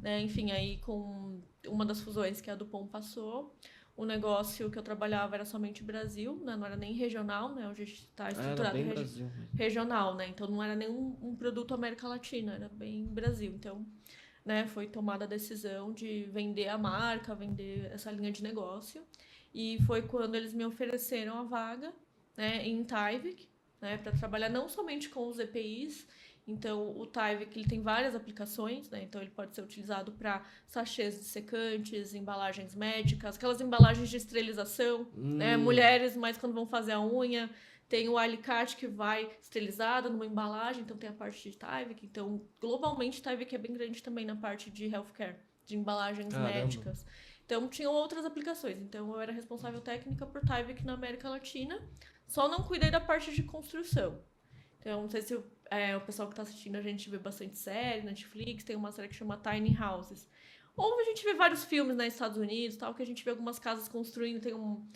Né? Enfim, aí com uma das fusões que a Dupont passou, o negócio que eu trabalhava era somente Brasil, né? Não era nem regional, né? Hoje a gente está Era estruturado bem Brasil mesmo. regional, né? Então não era nenhum um produto América Latina, era bem Brasil. Então, né, foi tomada a decisão de vender a marca, vender essa linha de negócio. E foi quando eles me ofereceram a vaga, né, em Tyvek, né, para trabalhar não somente com os EPIs. Então, o Tyvek ele tem várias aplicações, né? Então, ele pode ser utilizado para sachês de secantes, embalagens médicas, aquelas embalagens de esterilização, né? Mulheres, mais quando vão fazer a unha, tem o alicate que vai esterilizado numa embalagem, então tem a parte de Tyvek. Então, globalmente, Tyvek é bem grande também na parte de healthcare, de embalagens Caramba. médicas. Então, tinham outras aplicações. Então, eu era responsável técnica por Tyvek na América Latina. Só não cuidei da parte de construção. Então, não sei se o pessoal que está assistindo, a gente vê bastante série, Netflix, tem uma série que chama Tiny Houses. Ou a gente vê vários filmes nos Estados Unidos, tal, que a gente vê algumas casas construindo, tem um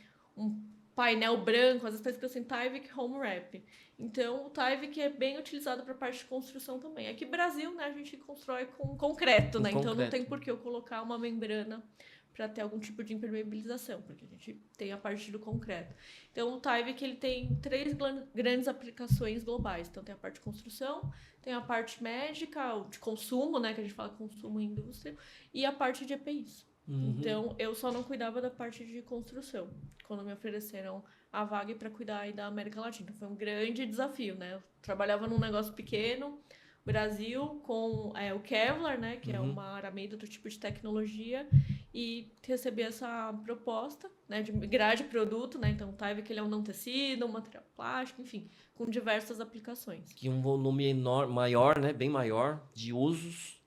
painel branco, às vezes está escrito assim, Tyvek Home Wrap. Então, o Tyvek é bem utilizado para a parte de construção também. Aqui no Brasil, né, a gente constrói com concreto, né? Então, não tem por que eu colocar uma membrana para ter algum tipo de impermeabilização, porque a gente tem a parte do concreto. Então, o Tyvek ele tem 3 grandes aplicações globais. Então, tem a parte de construção, tem a parte médica, de consumo, né, que a gente fala consumo em indústria, e a parte de EPIs. Então, eu só não cuidava da parte de construção, quando me ofereceram a vaga para cuidar aí da América Latina. Foi um grande desafio, né? Eu trabalhava num negócio pequeno, Brasil, com o Kevlar, né, que é uma aramida, outro tipo de tecnologia, e recebi essa proposta, né, de migrar de produto, né, então o Tyvek ele é um não tecido, um material plástico, enfim, com diversas aplicações. Que um volume enorme, maior, né? Bem maior, de usos.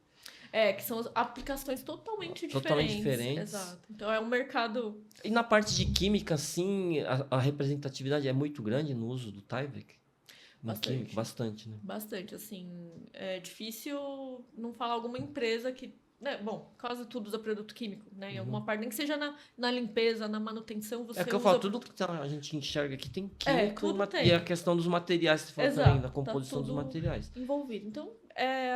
Que são aplicações totalmente Totalmente diferentes. diferentes. Exato. Então é um mercado... E na parte de química, sim, a representatividade é muito grande no uso do Tyvek? No químico, bastante, né? Bastante, assim, é difícil não falar alguma empresa que, né, bom, quase tudo usa produto químico, né, em alguma parte, nem que seja na limpeza, na manutenção, você É que eu falo, tudo que a gente enxerga aqui tem químico tudo e tem. a questão dos materiais, que você falou também, da composição dos materiais. Envolvido. Então,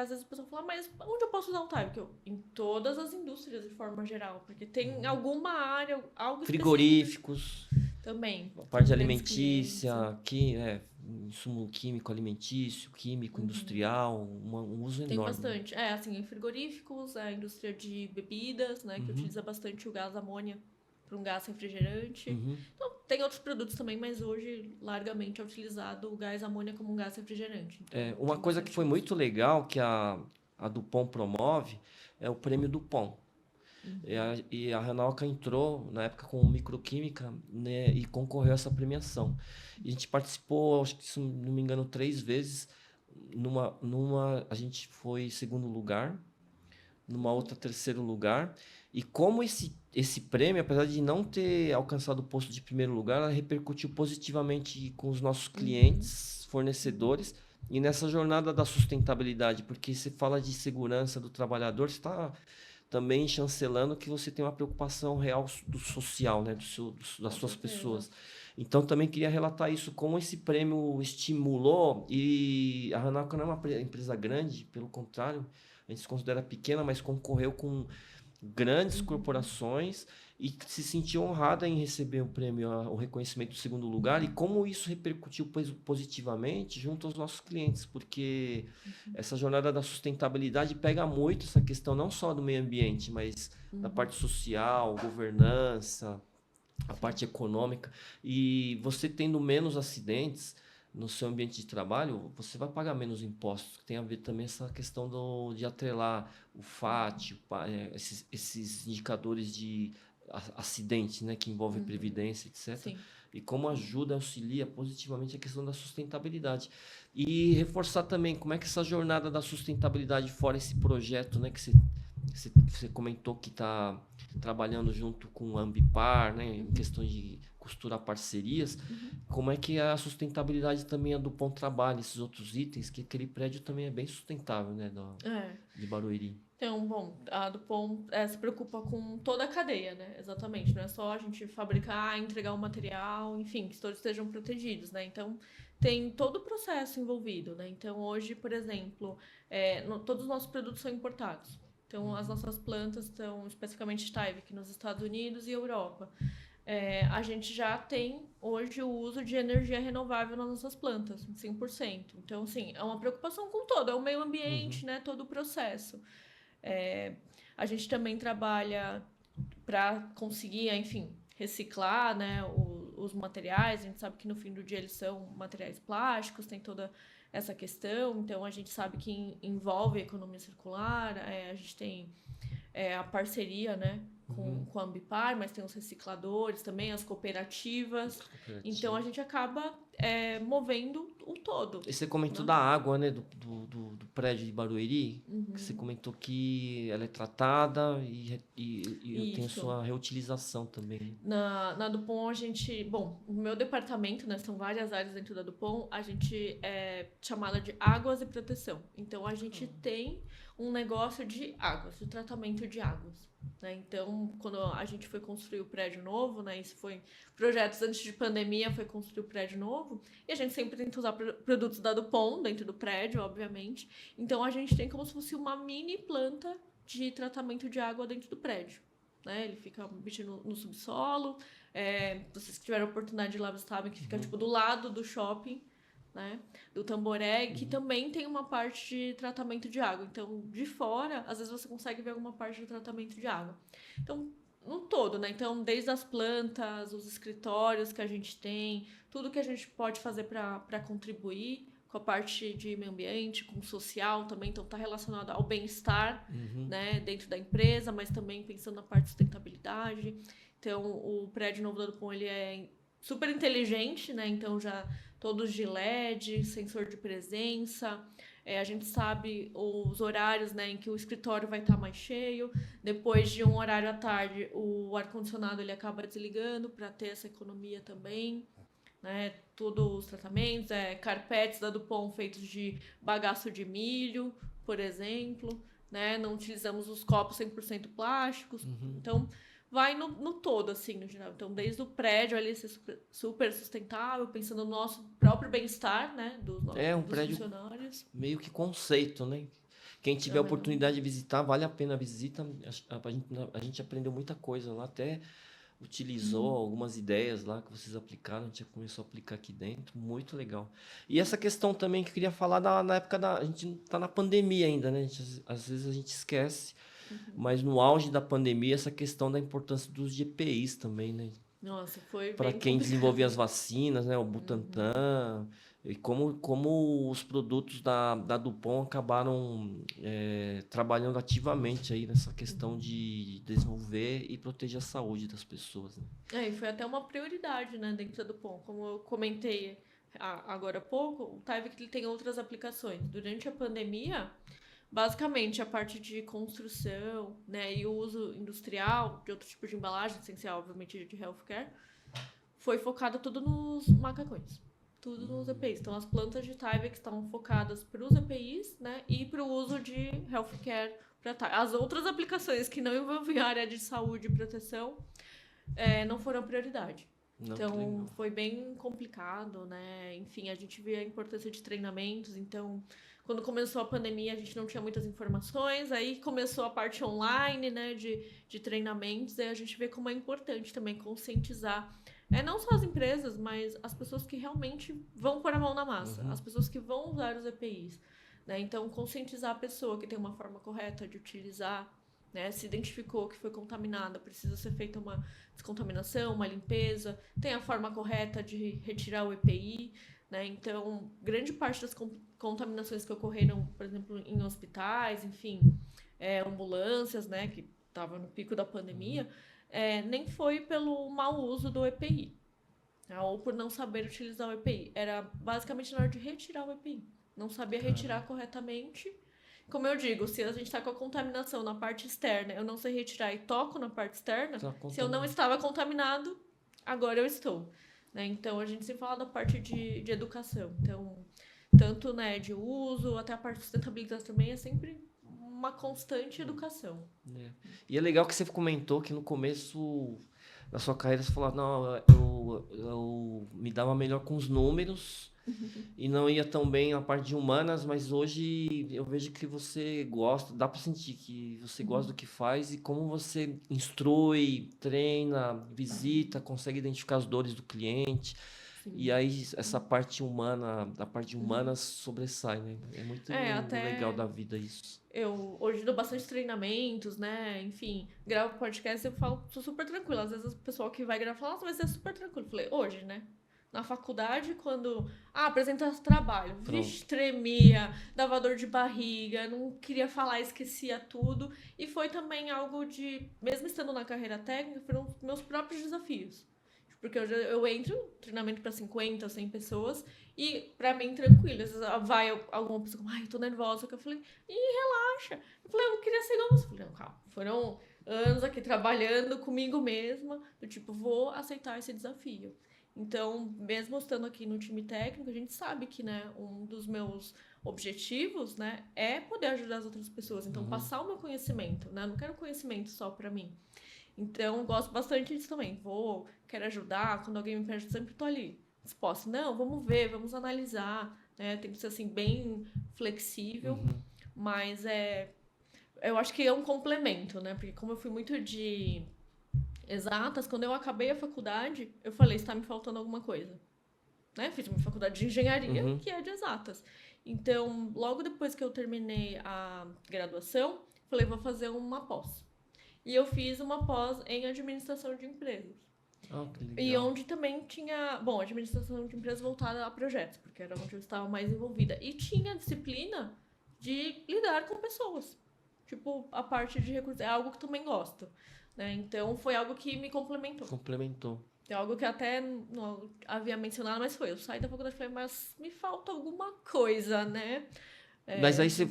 às vezes a pessoa fala, mas onde eu posso usar um Tyvek? Em todas as indústrias, de forma geral, porque tem alguma área, algo Frigoríficos, também. a parte alimentícia, insumo químico alimentício, químico industrial, um uso Tem enorme. bastante. Assim, em frigoríficos, a indústria de bebidas, né, que utiliza bastante o gás amônia para um gás refrigerante. Então, tem outros produtos também, mas hoje largamente é utilizado o gás amônia como um gás refrigerante. Então, Uma coisa que foi muito legal que a Dupont promove é o prêmio Dupont. E a Renalca entrou na época com microquímica, né, e concorreu a essa premiação. E a gente participou, acho que se não me engano, 3 vezes. Numa a gente foi segundo lugar, numa outra terceiro lugar. E como esse prêmio, apesar de não ter alcançado o posto de primeiro lugar, ela repercutiu positivamente com os nossos clientes, fornecedores, e nessa jornada da sustentabilidade, porque você fala de segurança do trabalhador, você está também chancelando que você tem uma preocupação real do social, né, das suas pessoas. Então, também queria relatar isso, como esse prêmio estimulou, e a Renalca não é uma empresa grande, pelo contrário, a gente se considera pequena, mas concorreu com grandes corporações e se sentiu honrada em receber o prêmio, o reconhecimento do segundo lugar, e como isso repercutiu positivamente junto aos nossos clientes, porque essa jornada da sustentabilidade pega muito essa questão não só do meio ambiente, mas da parte social, governança, a parte econômica, e você tendo menos acidentes no seu ambiente de trabalho, você vai pagar menos impostos. Tem a ver também essa questão de atrelar o FAT, esses indicadores de acidente, né, que envolvem previdência, etc. Sim. E como ajuda, auxilia positivamente a questão da sustentabilidade. E reforçar também como é que essa jornada da sustentabilidade, fora esse projeto, né, que você comentou que está trabalhando junto com a Ambipar, né, em questões de costurar parcerias, como é que a sustentabilidade também é do Dupont trabalha, esses outros itens, que aquele prédio também é bem sustentável, né, de Barueri. Então, bom, a Dupont se preocupa com toda a cadeia, né? Exatamente. Não é só a gente fabricar, entregar o material, enfim, que todos estejam protegidos, né? Então, tem todo o processo envolvido, né? Então, hoje, por exemplo, todos os nossos produtos são importados. Então, as nossas plantas estão especificamente Tyvek nos Estados Unidos e Europa. a gente já tem hoje o uso de energia renovável nas nossas plantas, 100%. Então, assim, é uma preocupação com todo, é o meio ambiente, né? Todo o processo. A gente também trabalha para conseguir, enfim, reciclar, né, os materiais. A gente sabe que no fim do dia eles são materiais plásticos, tem toda essa questão. Então, a gente sabe que envolve a economia circular. A gente tem a parceria, né, com a Ambipar, mas tem os recicladores também, as cooperativas. Então, a gente acaba movendo o todo. E você comentou da água, né, do prédio de Barueri, que você comentou que ela é tratada e tem a sua reutilização também. Na Dupont, a gente... Bom, o meu departamento, né, são várias áreas dentro da Dupont, a gente é chamada de águas e proteção. Então, a gente tem um negócio de águas, de tratamento de águas. Né? Então, quando a gente foi construir o prédio novo, né, isso foi projetos antes de pandemia, foi construir o prédio novo, e a gente sempre tenta usar produtos da Dupont dentro do prédio, obviamente. Então, a gente tem como se fosse uma mini planta de tratamento de água dentro do prédio. Né? Ele fica no subsolo. Vocês que tiveram a oportunidade de ir lá, vocês sabem que fica tipo, do lado do shopping, né? Do Tamboré, que também tem uma parte de tratamento de água. Então, de fora, às vezes você consegue ver alguma parte do tratamento de água. Então, no todo, né? Então, desde as plantas, os escritórios que a gente tem, tudo que a gente pode fazer para contribuir com a parte de meio ambiente, com o social também, então está relacionado ao bem-estar, né, dentro da empresa, mas também pensando na parte de sustentabilidade. Então, o prédio novo da Dupont, ele é super inteligente, né, então já todos de LED, sensor de presença, a gente sabe os horários, né, em que o escritório vai estar mais cheio, depois de um horário à tarde, o ar-condicionado ele acaba desligando para ter essa economia também. Né, todos os tratamentos, carpetes da Dupont feitos de bagaço de milho, por exemplo, né, não utilizamos os copos 100% plásticos, então vai no todo, assim, no geral. Então, desde o prédio ali ser super sustentável, pensando no nosso próprio bem-estar, né, dos prédio funcionários. Meio que conceito, né? Quem tiver a oportunidade de visitar, vale a pena a visita. A gente aprendeu muita coisa lá, até utilizou algumas ideias lá que vocês aplicaram, a gente já começou a aplicar aqui dentro, muito legal. E essa questão também que eu queria falar na época a gente tá na pandemia ainda, né? Às vezes a gente esquece, mas no auge da pandemia, essa questão da importância dos GPIs também, né? Nossa, foi para quem desenvolvia as vacinas, né? O Butantan, e como os produtos da Dupont acabaram trabalhando ativamente aí nessa questão de desenvolver e proteger a saúde das pessoas. Né? E foi até uma prioridade, né, dentro da Dupont. Como eu comentei agora há pouco, o Tyvek tem outras aplicações. Durante a pandemia, basicamente a parte de construção, né, e o uso industrial de outro tipo de embalagem, essencial, obviamente, de healthcare, foi focado tudo nos macacões. Tudo nos EPIs. Então, as plantas de Tyvek estavam focadas para os EPIs, né, e para o uso de healthcare para Tyvek. As outras aplicações que não envolviam a área de saúde e proteção não foram prioridade. Não, então, foi bem complicado, né? Enfim, a gente vê a importância de treinamentos. Então, quando começou a pandemia, a gente não tinha muitas informações. Aí começou a parte online, né, de treinamentos. E a gente vê como é importante também conscientizar não só as empresas, mas as pessoas que realmente vão pôr a mão na massa. As pessoas que vão usar os EPIs. Né? Então, conscientizar a pessoa que tem uma forma correta de utilizar. Né, se identificou que foi contaminada, precisa ser feita uma descontaminação, uma limpeza, tem a forma correta de retirar o EPI, né, então grande parte das contaminações que ocorreram, por exemplo, em hospitais, enfim, ambulâncias, né, que estava no pico da pandemia, nem foi pelo mau uso do EPI, né, ou por não saber utilizar o EPI, era basicamente na hora de retirar o EPI, não sabia retirar corretamente. Como eu digo, se a gente está com a contaminação na parte externa, eu não sei retirar e toco na parte externa, se eu não estava contaminado, agora eu estou. Né? Então, a gente sempre fala da parte de educação. Então, tanto né, de uso, até a parte de sustentabilidade também é sempre uma constante educação. E é legal que você comentou que no começo da sua carreira, você falou, não, eu me dava melhor com os números e não ia tão bem na parte de humanas, mas hoje eu vejo que você gosta, dá para sentir que você gosta do que faz e como você instrui, treina, visita, consegue identificar as dores do cliente. E Sim. aí essa parte humana, a parte de humanas sobressai, né? É muito legal Até da vida isso. eu hoje dou bastante treinamentos, né? Enfim, gravo podcast e eu falo, sou super tranquila. Às vezes o pessoal que vai gravar fala, nossa, vai ser super tranquilo. Eu falei, hoje, né? Na faculdade, quando. Apresenta trabalho. Pronto. Vixe, tremia, dava dor de barriga, não queria falar, esquecia tudo. E foi também algo de. Mesmo estando na carreira técnica, foram meus próprios desafios. Porque eu entro, treinamento para 50, 100 pessoas, e pra mim, tranquilo. Às vezes vai alguma pessoa, ai, eu tô nervosa. Que eu falei, relaxa. Eu falei, eu queria ser igual você. Eu falei, não, calma. Foram anos aqui trabalhando comigo mesma, do tipo, vou aceitar esse desafio. Então, mesmo estando aqui no time técnico, a gente sabe que, né, um dos meus objetivos, né, é poder ajudar as outras pessoas. Então, passar o meu conhecimento, né? Eu não quero conhecimento só pra mim. Então, gosto bastante disso também. Quero ajudar, quando alguém me pede, eu sempre tô ali. Disposta. Não, vamos ver, vamos analisar, né? Tem que ser, assim, bem flexível, mas eu acho que é um complemento, né? Porque como eu fui muito de exatas, quando eu acabei a faculdade, eu falei, está me faltando alguma coisa. Né? Fiz uma faculdade de engenharia, que é de exatas. Então, logo depois que eu terminei a graduação, falei, vou fazer uma pós. E eu fiz uma pós em administração de empresas. Que E legal. onde também tinha, bom, administração de empresas voltada a projetos, porque era onde eu estava mais envolvida. E tinha disciplina de lidar com pessoas. Tipo, a parte de recursos, é algo que também gosto. Né? Então, foi algo que me complementou. Complementou. É algo que até não havia mencionado, mas foi. Eu saí da faculdade e falei, mas me falta alguma coisa, né? Mas aí você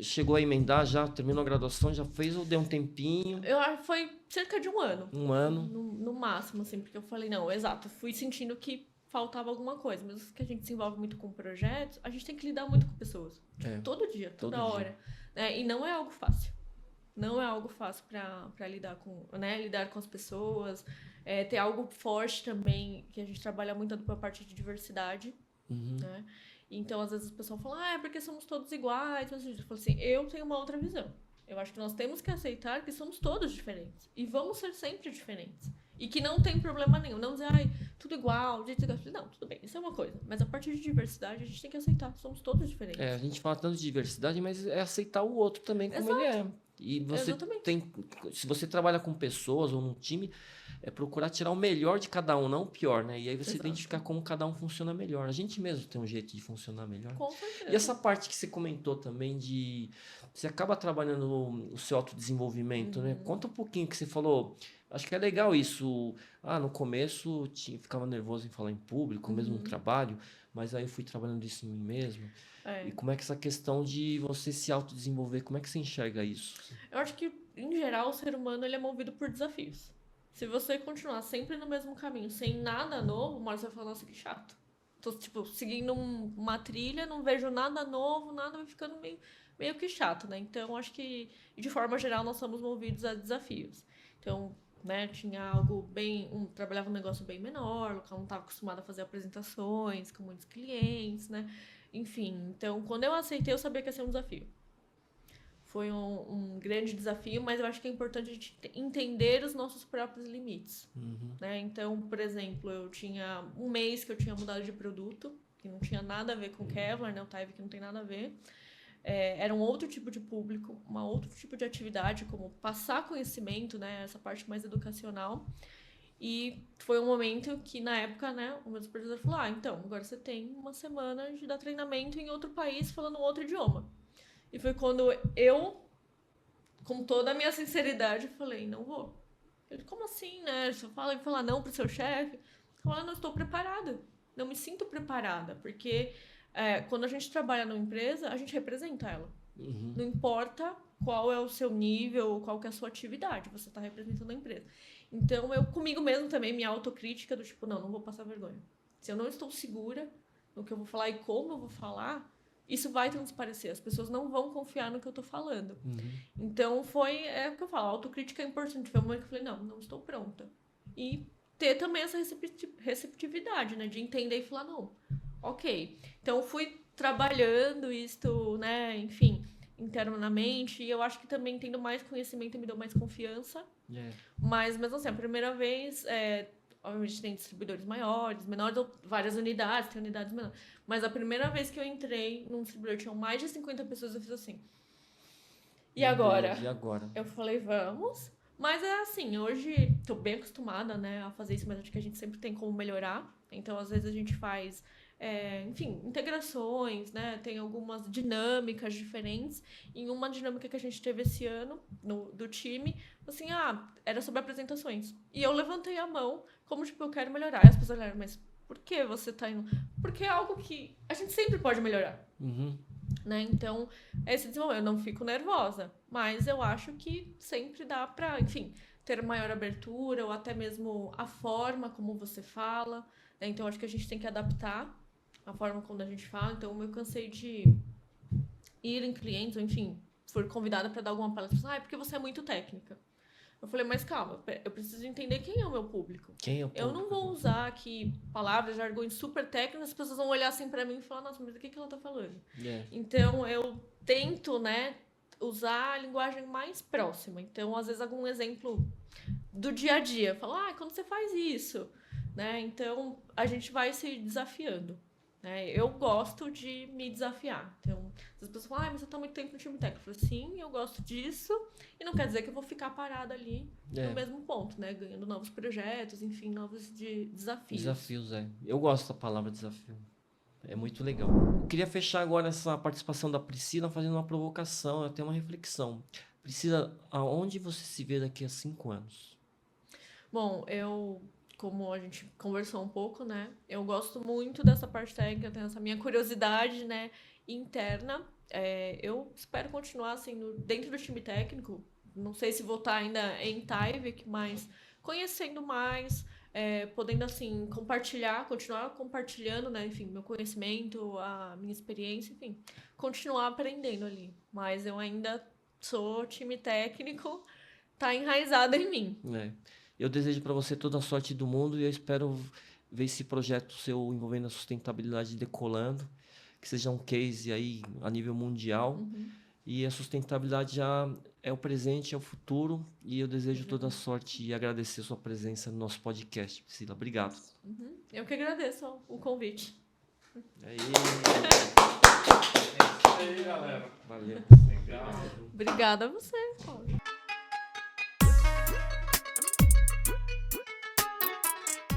chegou a emendar já, terminou a graduação, já fez ou deu um tempinho? Eu acho que foi cerca de um ano. Um ano. No máximo, assim, porque eu falei, não, exato, fui sentindo que faltava alguma coisa. Mas que a gente se envolve muito com projetos, a gente tem que lidar muito com pessoas. Todo dia, toda todo hora. Né? E não é algo fácil. Não é algo fácil para lidar com, né? Lidar com as pessoas. Ter algo forte também, que a gente trabalha muito a parte de diversidade. Né? Então, às vezes, o pessoal fala, é porque somos todos iguais. Mas eu falo assim, eu tenho uma outra visão. Eu acho que nós temos que aceitar que somos todos diferentes. E vamos ser sempre diferentes. E que não tem problema nenhum. Não dizer, tudo igual, jeito igual. Não, tudo bem, isso é uma coisa. Mas a partir de diversidade, a gente tem que aceitar. Somos todos diferentes. A gente fala tanto de diversidade, mas é aceitar o outro também como ele é. E você se você trabalha com pessoas ou num time, é procurar tirar o melhor de cada um, não o pior, né? E aí você identificar como cada um funciona melhor. A gente mesmo tem um jeito de funcionar melhor. Com certeza. E essa parte que você comentou também de... Você acaba trabalhando o seu autodesenvolvimento, né? Conta um pouquinho que você falou. Acho que é legal isso. No começo ficava nervoso em falar em público, mesmo no trabalho, mas aí eu fui trabalhando isso em mim mesmo. E como é que essa questão de você se autodesenvolver, como é que você enxerga isso? Eu acho que, em geral, o ser humano ele é movido por desafios. Se você continuar sempre no mesmo caminho, sem nada novo, uma hora você vai falar, nossa, que chato. Tô, tipo, seguindo uma trilha, não vejo nada novo, nada vai ficando meio que chato, né? Então, acho que, de forma geral, nós somos movidos a desafios. Então, né, tinha algo trabalhava um negócio bem menor, o local não estava acostumado a fazer apresentações com muitos clientes, né? Enfim, então, quando eu aceitei, eu sabia que ia ser um desafio. Foi um grande desafio, mas eu acho que é importante a gente entender os nossos próprios limites. Né? Então, por exemplo, eu tinha um mês que eu tinha mudado de produto, que não tinha nada a ver com o Kevlar, né? O Tyvek que não tem nada a ver. Era um outro tipo de público, outro tipo de atividade, como passar conhecimento, né? Essa parte mais educacional. E foi um momento que, na época, né, o meu supervisor falou, então, agora você tem uma semana de dar treinamento em outro país falando outro idioma. E foi quando eu, com toda a minha sinceridade, falei, não vou. Ele, como assim, né? Você fala não pro seu chefe. Eu falo, não estou preparada. Não me sinto preparada, porque quando a gente trabalha numa empresa, a gente representa ela. Não importa qual é o seu nível, qual que é a sua atividade, você está representando a empresa. Então, eu comigo mesmo também, minha autocrítica do tipo, não vou passar vergonha. Se eu não estou segura no que eu vou falar e como eu vou falar, isso vai transparecer. As pessoas não vão confiar no que eu estou falando. Então, é o que eu falo, a autocrítica é importante. Foi um momento que eu falei, não estou pronta. e ter também essa receptividade, né? De entender e falar, não, ok. Então, fui trabalhando isto, né? Enfim, internamente. E eu acho que também tendo mais conhecimento me deu mais confiança. Mas, mesmo assim, a primeira vez, obviamente tem distribuidores maiores, menores, ou várias unidades, tem unidades menores. Mas a primeira vez que eu entrei num distribuidor, tinham mais de 50 pessoas, eu fiz assim. E agora? E agora? Eu falei, vamos. Mas é assim, hoje tô bem acostumada, né, a fazer isso, mas acho que a gente sempre tem como melhorar. Então, às vezes a gente faz, enfim, integrações, né, tem algumas dinâmicas diferentes. Em uma dinâmica que a gente teve esse ano, do time, assim, era sobre apresentações. E eu levantei a mão, como, tipo, eu quero melhorar. E as pessoas olharam, mas por que você tá indo? Porque é algo que a gente sempre pode melhorar. Uhum. Né? Então, esse desenvolvimento, eu não fico nervosa, mas eu acho que sempre dá para, enfim, ter maior abertura ou até mesmo a forma como você fala, né? Então, acho que a gente tem que adaptar a forma como a gente fala. Então, eu cansei de ir em clientes, ou enfim, for convidada para dar alguma palestra, porque você é muito técnica. Eu falei, mas calma, eu preciso entender quem é o meu público. Quem é o público? Eu não vou usar aqui palavras, jargões super técnicos, as pessoas vão olhar assim pra mim e falar, nossa, mas o que ela tá falando? Então, eu tento, né, usar a linguagem mais próxima. Então, às vezes, algum exemplo do dia a dia. Falo, quando você faz isso, né? Então, a gente vai se desafiando. Né? Eu gosto de me desafiar. Então, as pessoas falam, mas você tá muito tempo no time técnico. Eu falo, sim, eu gosto disso. E não quer dizer que eu vou ficar parada ali no mesmo ponto, né? Ganhando novos projetos, enfim, novos desafios. Desafios, Eu gosto da palavra desafio. É muito legal. Eu queria fechar agora essa participação da Priscila fazendo uma provocação, até uma reflexão. Priscila, aonde você se vê daqui a 5 anos? Bom, como a gente conversou um pouco, né? Eu gosto muito dessa parte técnica, tenho essa minha curiosidade, né, interna. Eu espero continuar, assim, dentro do time técnico. Não sei se vou estar ainda em Tyvek, mas conhecendo mais, podendo, assim, continuar compartilhando, né, enfim, meu conhecimento, a minha experiência, enfim, continuar aprendendo ali. Mas eu ainda sou time técnico, tá enraizado em mim. Eu desejo para você toda a sorte do mundo e eu espero ver esse projeto seu envolvendo a sustentabilidade decolando, que seja um case aí a nível mundial. E a sustentabilidade já é o presente, é o futuro. E eu desejo toda a sorte e agradecer a sua presença no nosso podcast, Priscila. Obrigado. Eu que agradeço o convite. É isso aí, galera. Valeu. Obrigada a você, Paulo.